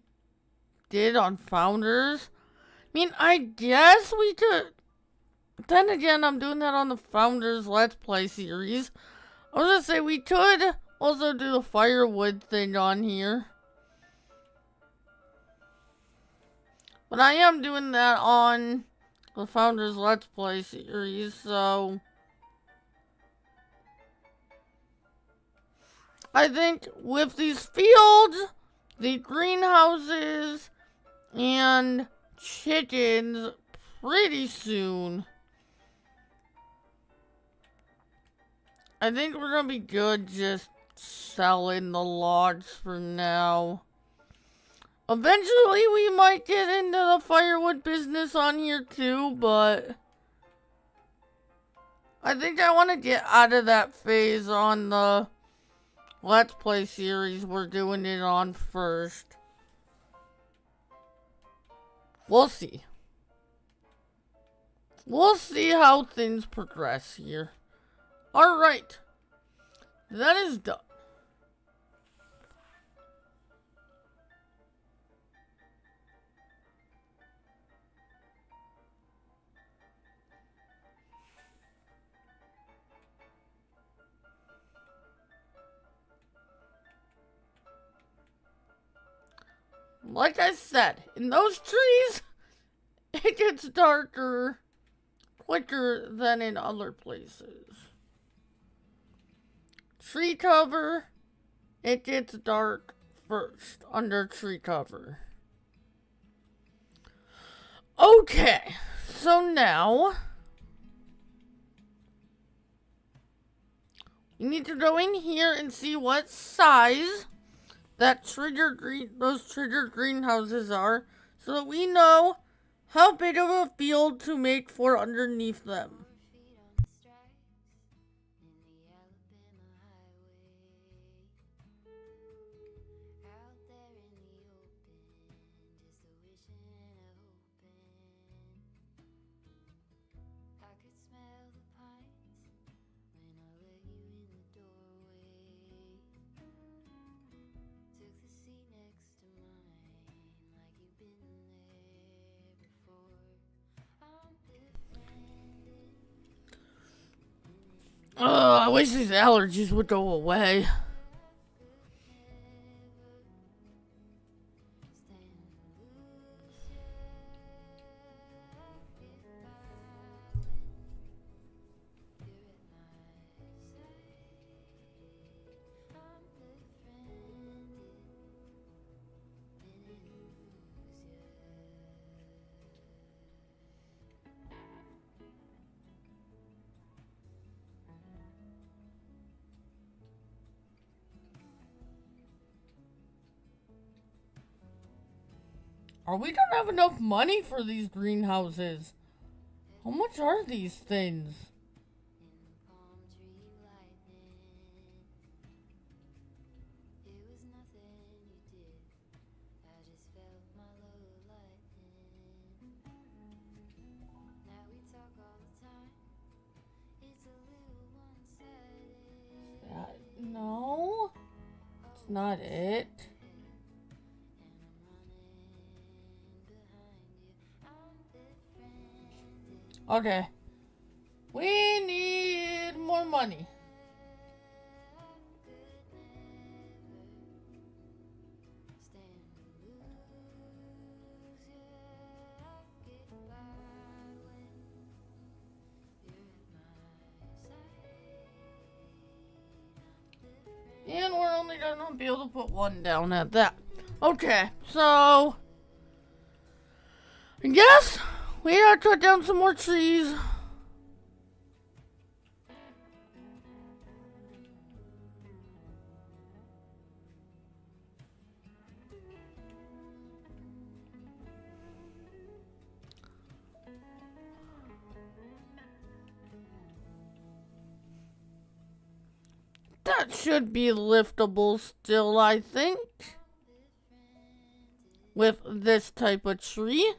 [SPEAKER 1] did on Founders. I mean, I guess we could. Then again, I'm doing that on the Founders Let's Play series. I was gonna say we could also do the firewood thing on here. But I am doing that on the Founders Let's Play series, so I think with these fields, the greenhouses, and chickens pretty soon, I think we're gonna be good just selling the logs for now. Eventually we might get into the firewood business on here too, but I think I want to get out of that phase on the Let's Play series we're doing it on first. We'll see. We'll see how things progress here. Alright. That is done. Like I said, in those trees, it gets darker quicker than in other places. Tree cover, it gets dark first under tree cover. Okay, so now you need to go in here and see what size those trigger greenhouses are, so that we know how big of a field to make for underneath them. I wish these allergies would go away. We don't have enough money for these greenhouses. How much are these things? No, it's not it. Okay. We need more money. And we're only gonna be able to put one down at that. Okay, so I guess we gotta cut down some more trees. That should be liftable still, I think. With this type of tree.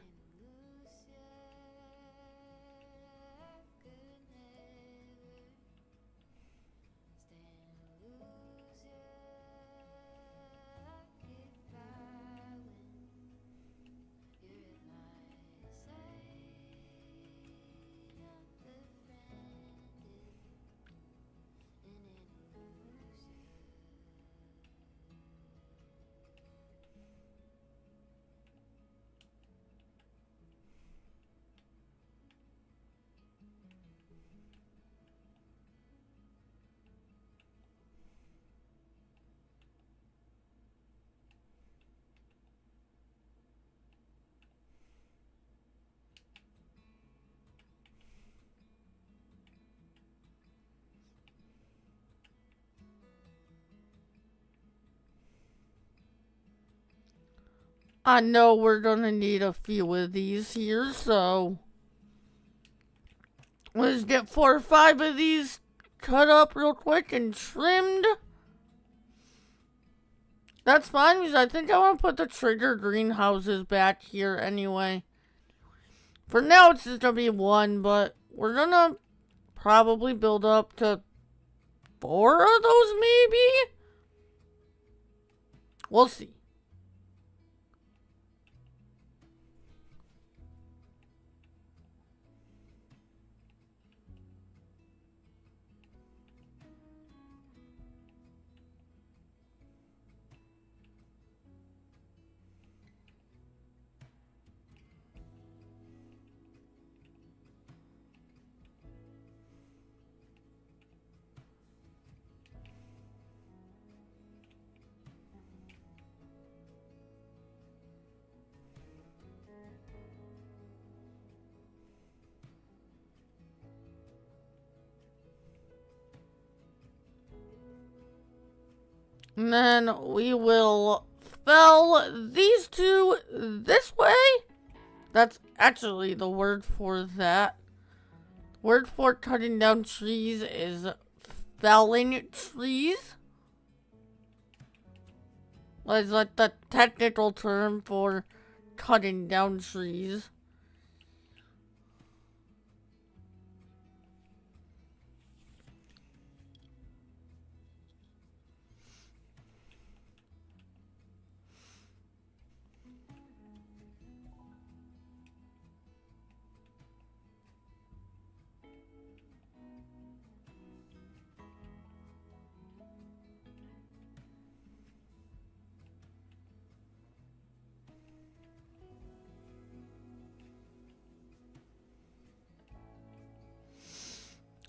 [SPEAKER 1] I know we're gonna need a few of these here, so let's get 4 or 5 of these cut up real quick and trimmed. That's fine, because I think I want to put the trigger greenhouses back here anyway. For now, it's just gonna be 1, but we're gonna probably build up to 4 of those, maybe? We'll see. And then we will fell these 2 this way. That's actually the word for that. Word for cutting down trees is felling trees. That's like the technical term for cutting down trees.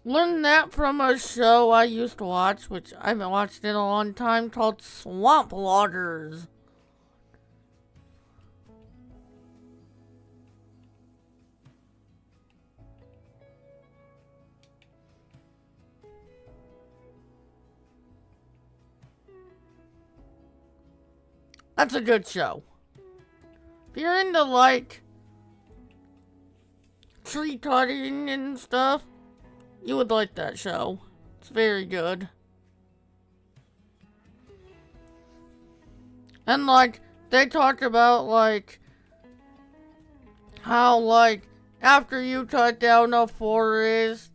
[SPEAKER 1] Learned that from a show I used to watch, which I haven't watched in a long time, called Swamp Loggers. That's a good show. If you're into, like, tree cutting and stuff, you would like that show. It's very good. And, like, they talk about, like, how, like, after you cut down a forest,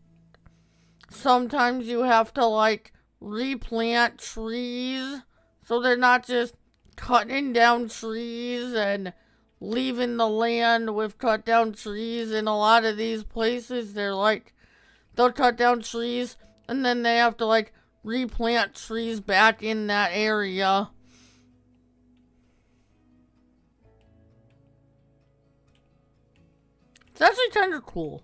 [SPEAKER 1] sometimes you have to, like, replant trees. So they're not just cutting down trees and leaving the land with cut down trees. In a lot of these places, they're like, they'll cut down trees and then they have to like replant trees back in that area. It's actually kind of cool.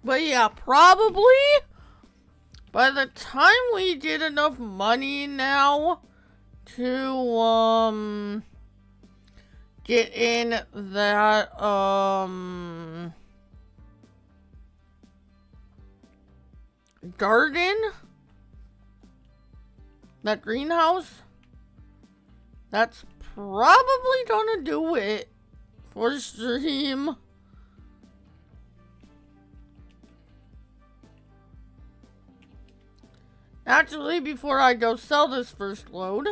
[SPEAKER 1] But yeah, probably by the time we get enough money now to get in that garden, that greenhouse, that's probably gonna do it for stream. Actually, before I go sell this first load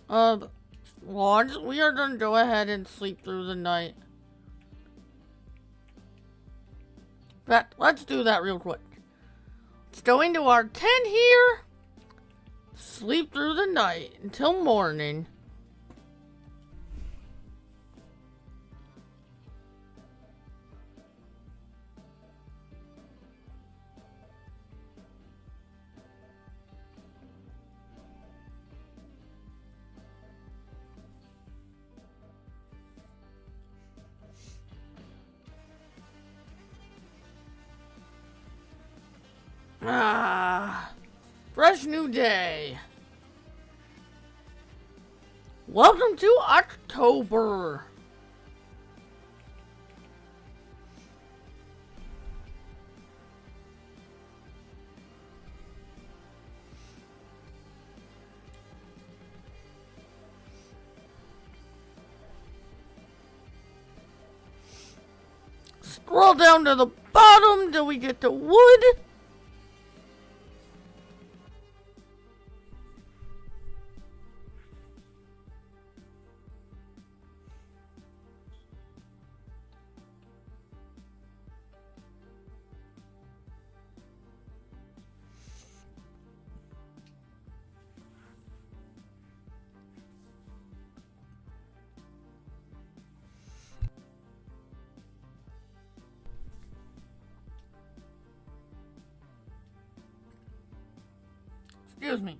[SPEAKER 1] of logs, we are gonna go ahead and sleep through the night. But let's do that real quick. Let's go into our tent here. Sleep through the night until morning. Fresh new day. Welcome to October. Scroll down to the bottom till we get to wood. Excuse me.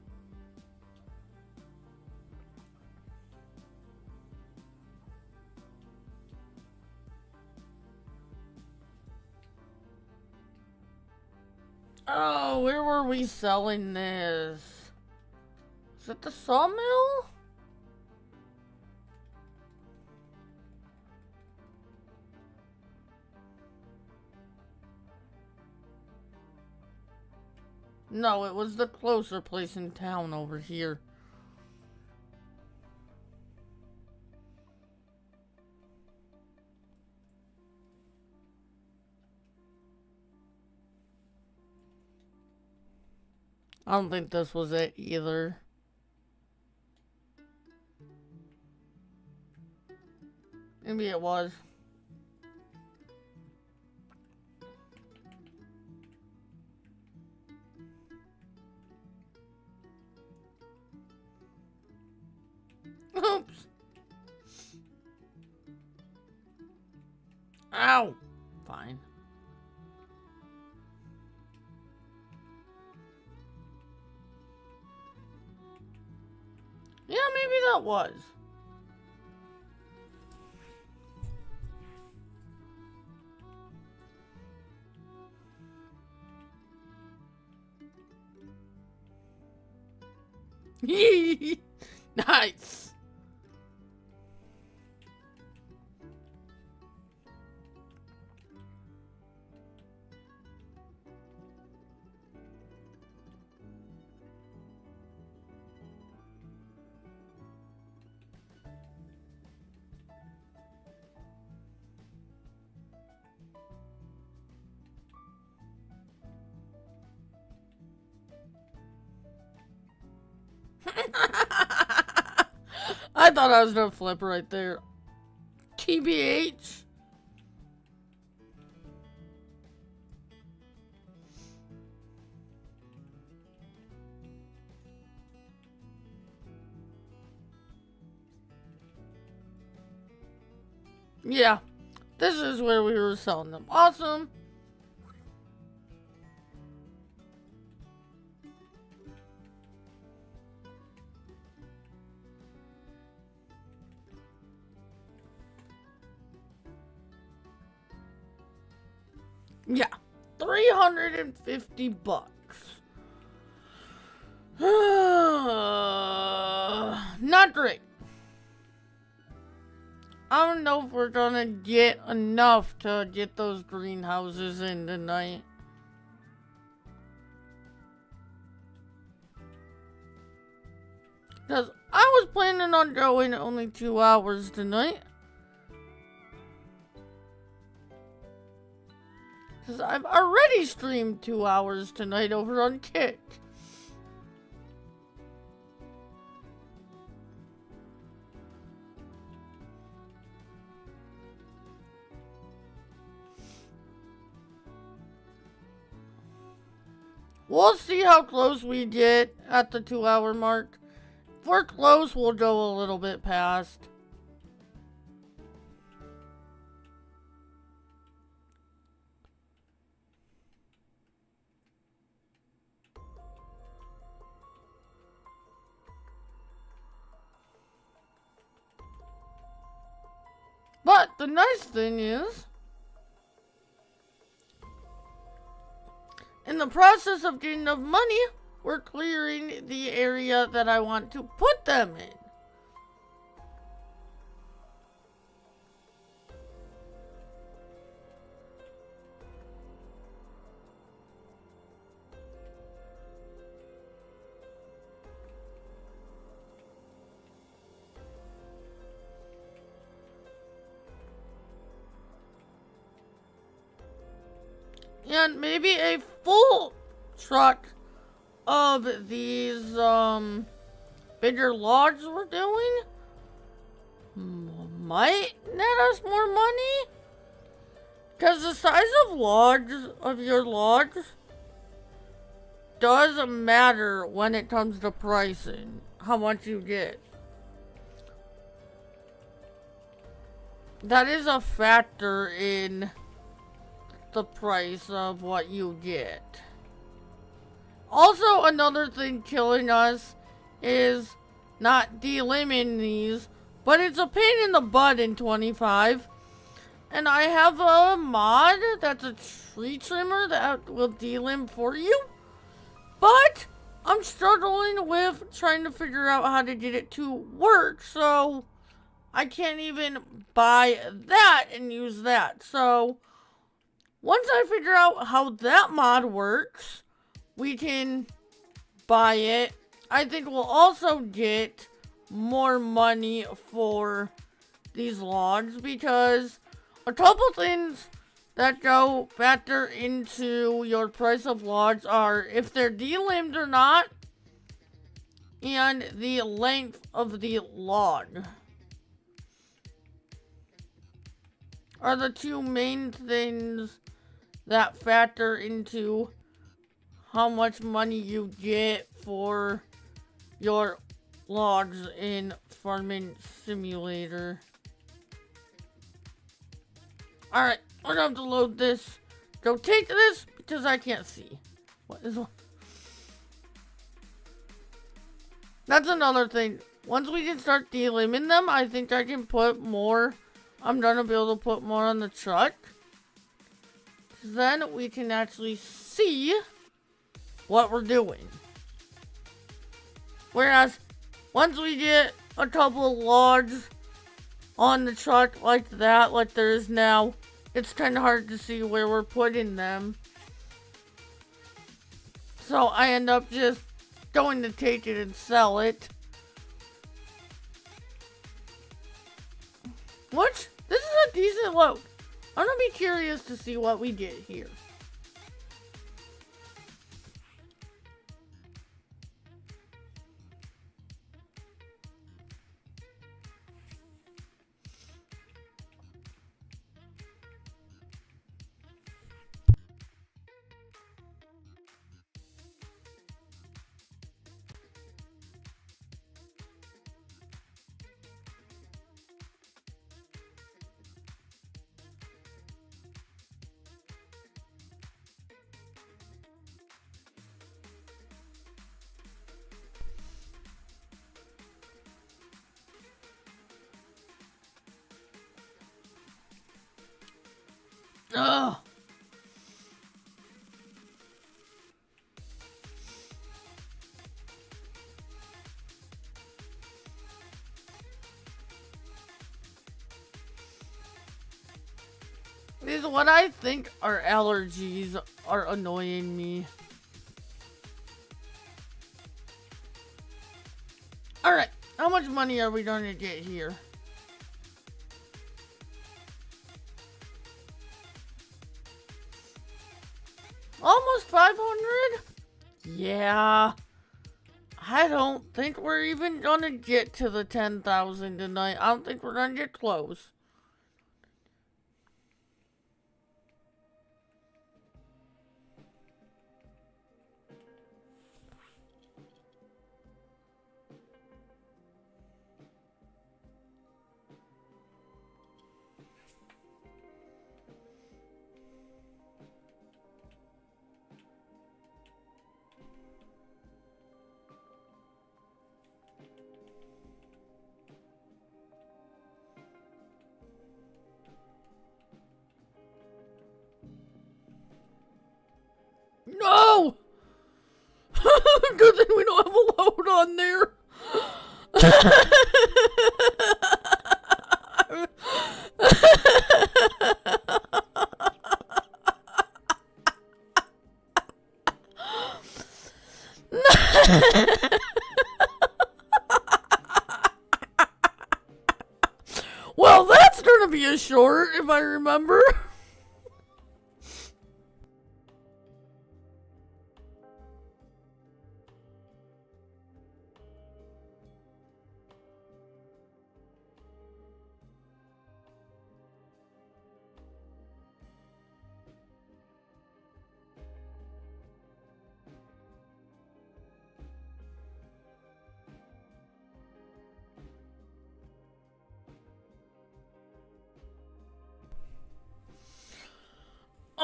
[SPEAKER 1] Oh, where were we selling this? Is it the sawmill? No, it was the closer place in town over here. I don't think this was it either. Maybe it was. Oops. Ow. Fine. Yeah, maybe that was. Nice. I thought I was gonna flip right there. TBH. Yeah, this is where we were selling them. Awesome. Yeah, 350 bucks. Not great. I don't know if we're gonna get enough to get those greenhouses in tonight. Because I was planning on going only 2 hours tonight. Because I've already streamed 2 hours tonight over on Kick. We'll see how close we get at the 2-hour mark. If we're close, we'll go a little bit past. But the nice thing is, in the process of getting enough money, we're clearing the area that I want to put them in. And maybe a full truck of these bigger logs we're doing might net us more money. Because the size of your logs, does matter when it comes to pricing, how much you get. That is a factor in the price of what you get. Also, another thing killing us is not delimiting these, but it's a pain in the butt in 25. And I have a mod that's a tree trimmer that will delim for you. But I'm struggling with trying to figure out how to get it to work, so I can't even buy that and use that. So once I figure out how that mod works, we can buy it. I think we'll also get more money for these logs, because a couple things that go factor into your price of logs are if they're delimbed or not, and the length of the log are the two main things that factor into how much money you get for your logs in Farming Simulator. Alright, we're gonna have to load this. Go take this because I can't see. What is one? That's another thing. Once we can start delimbing them, I think I can put more. I'm gonna be able to put more on the truck. Then we can actually see what we're doing. Whereas, once we get a couple of logs on the truck like that, like there is now, it's kind of hard to see where we're putting them. So I end up just going to take it and sell it. Which, this is a decent load. I'm gonna be curious to see what we get here. Ugh. These what I think are allergies are annoying me. Alright, how much money are we going to get here? Almost 500? Yeah. I don't think we're even gonna get to the 10,000 tonight. I don't think we're gonna get close. Well, that's gonna be a short, if I remember.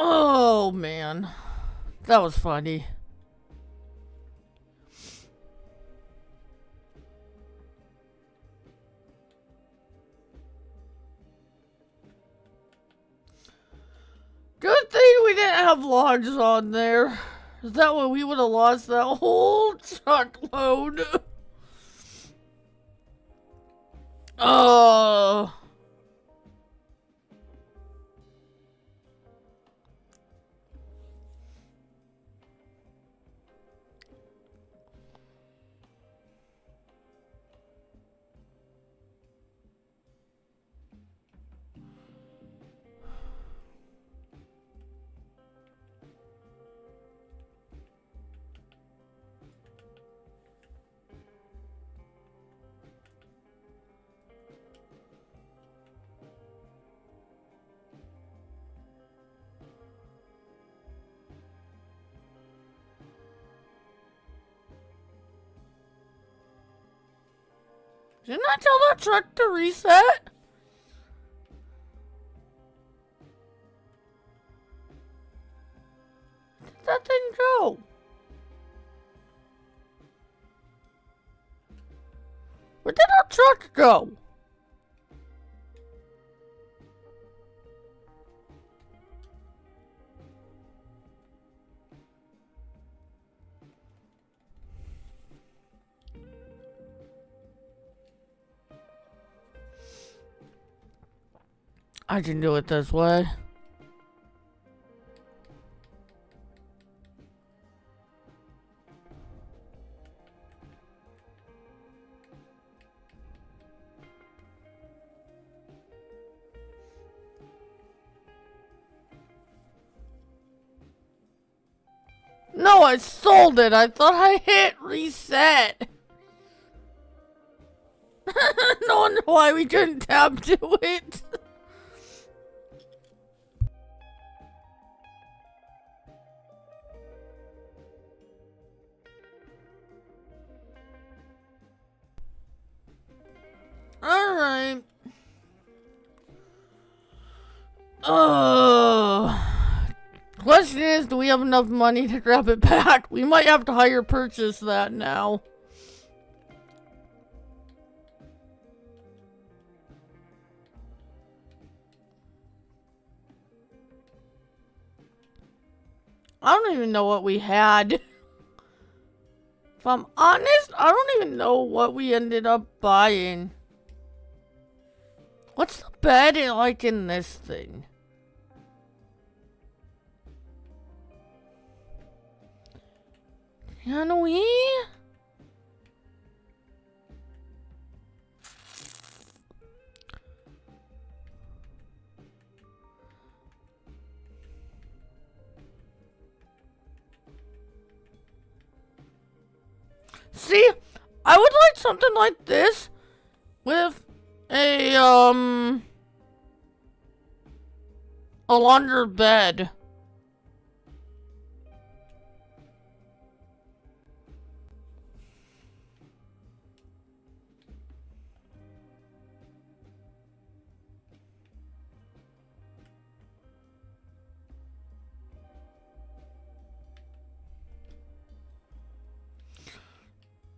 [SPEAKER 1] Oh, man. That was funny. Good thing we didn't have logs on there. That way we would have lost that whole truckload. Oh. Didn't I tell that truck to reset? Where did that thing go? Where did our truck go? I can do it this way. No, I sold it. I thought I hit reset. No wonder why we couldn't tab to it. Alright. Question is, do we have enough money to grab it back? We might have to hire purchase that now. I don't even know what we had. If I'm honest, I don't even know what we ended up buying. What's the bed like in this thing? Can we? See, I would like something like this with a longer bed.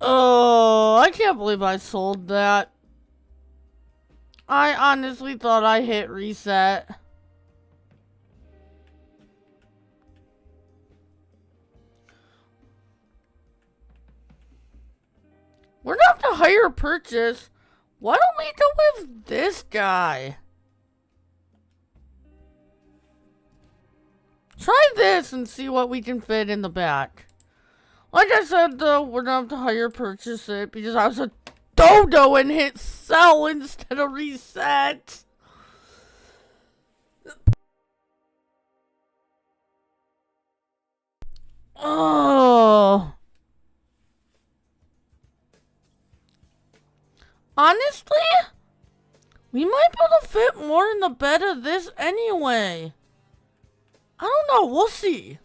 [SPEAKER 1] Oh, I can't believe I sold that. I honestly thought I hit reset. We're gonna have to hire hire purchase, why don't we go with this guy? Try this and see what we can fit in the back. Like I said, though, we're gonna have to hire purchase it because I was a dodo and hit sell instead of reset. Oh. Honestly, we might be able to fit more in the bed of this anyway. I don't know. We'll see.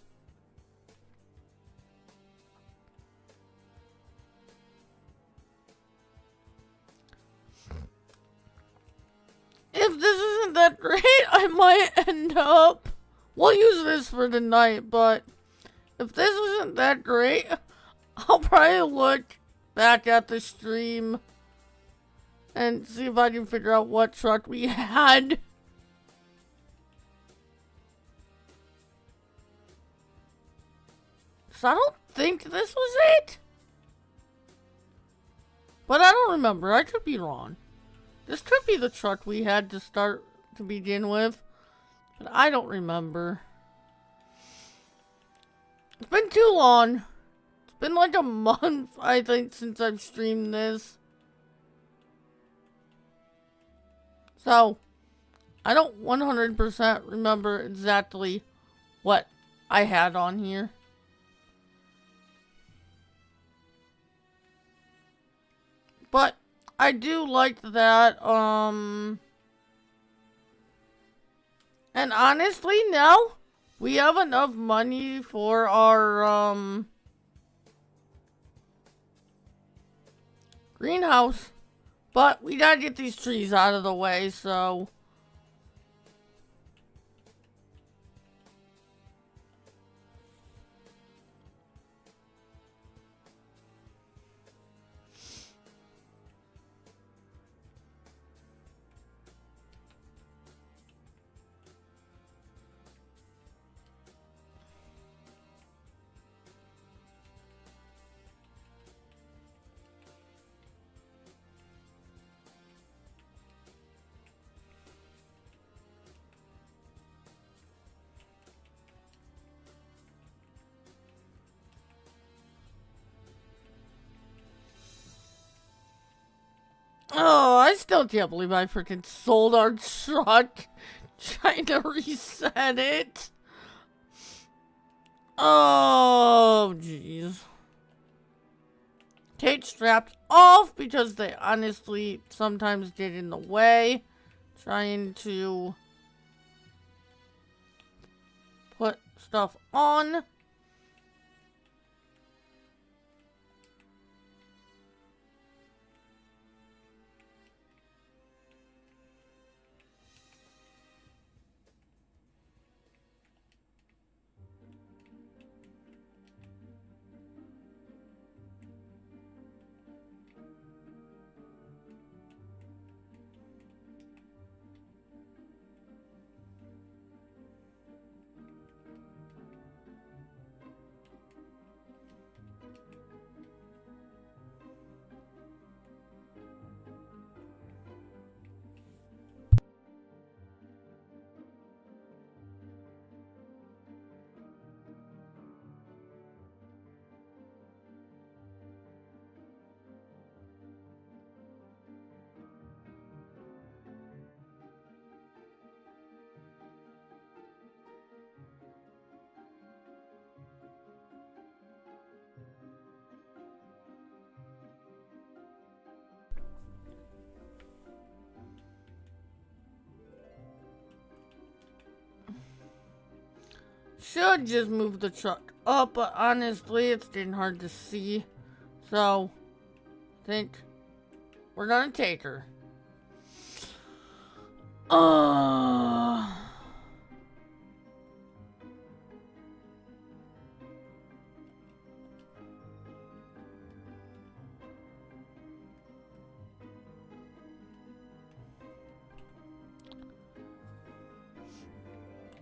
[SPEAKER 1] If this isn't that great, I might end up... We'll use this for the night, but... If this isn't that great, I'll probably look back at the stream and see if I can figure out what truck we had. So I don't think this was it. But I don't remember. I could be wrong. This could be the truck we had to start to begin with. But I don't remember. It's been too long. It's been like a month, I think, since I've streamed this. So, I don't 100% remember exactly what I had on here. But I do like that, and honestly now, we have enough money for our, greenhouse. But we gotta get these trees out of the way, so... Oh, I still can't believe I freaking sold our truck trying to reset it. Oh, jeez. Take straps off because they honestly sometimes get in the way. Trying to put stuff on. Should just move the truck up, but honestly, it's getting hard to see. So, I think we're gonna take her.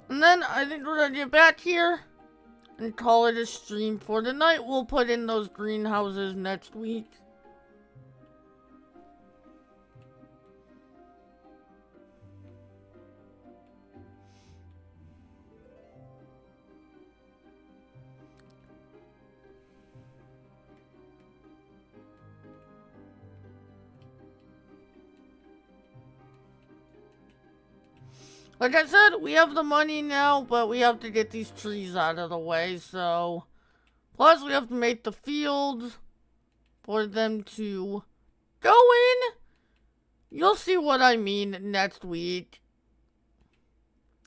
[SPEAKER 1] And then I think we're gonna get back here and call it a stream for the night. We'll put in those greenhouses next week. Like I said, we have the money now, but we have to get these trees out of the way, so... Plus, we have to make the fields for them to go in. You'll see what I mean next week.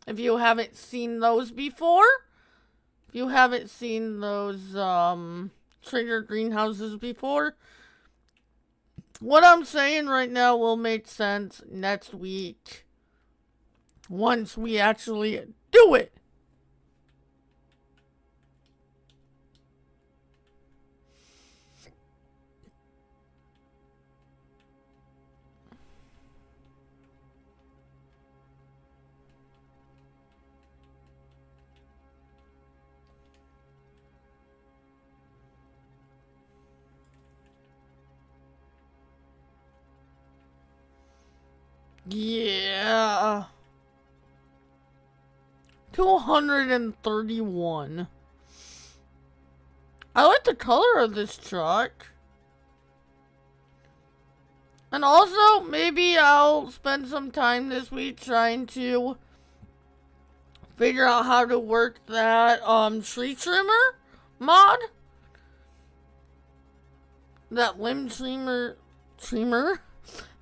[SPEAKER 1] If you haven't seen those before. If you haven't seen those, trader greenhouses before. What I'm saying right now will make sense next week. Once we actually do it. Yeah. 231. I like the color of this truck. And also, maybe I'll spend some time this week trying to figure out how to work that tree trimmer mod. That limb trimmer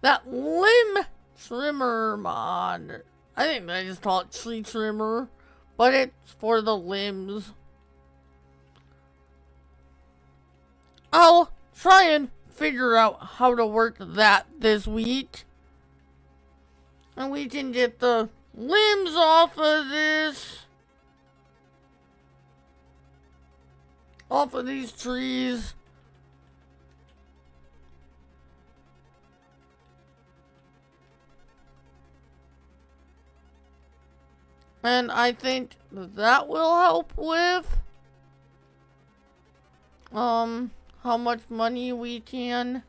[SPEAKER 1] that limb trimmer mod. I think I just call it tree trimmer, but it's for the limbs. I'll try and figure out how to work that this week. And we can get the limbs off of this. Off of these trees. And I think that will help with how much money we can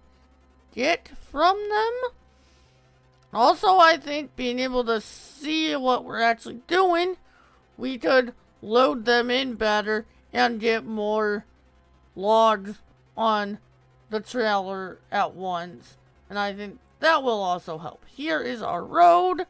[SPEAKER 1] get from them. Also, I think being able to see what we're actually doing, we could load them in better and get more logs on the trailer at once. And I think that will also help. Here is our road.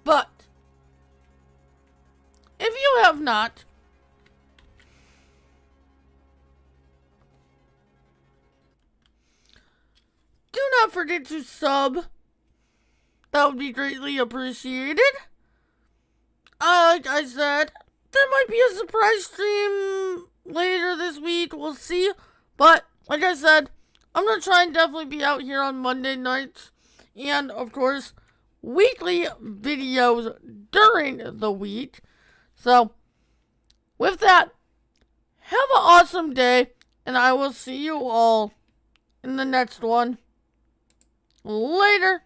[SPEAKER 1] But if you have not do not forget to sub. That would be greatly appreciated. Like I said, there might be a surprise stream later this week. We'll see. But like I said, I'm going to try and definitely be out here on Monday nights. And of course, weekly videos during the week. So, with that, have an awesome day. And I will see you all in the next one. Later.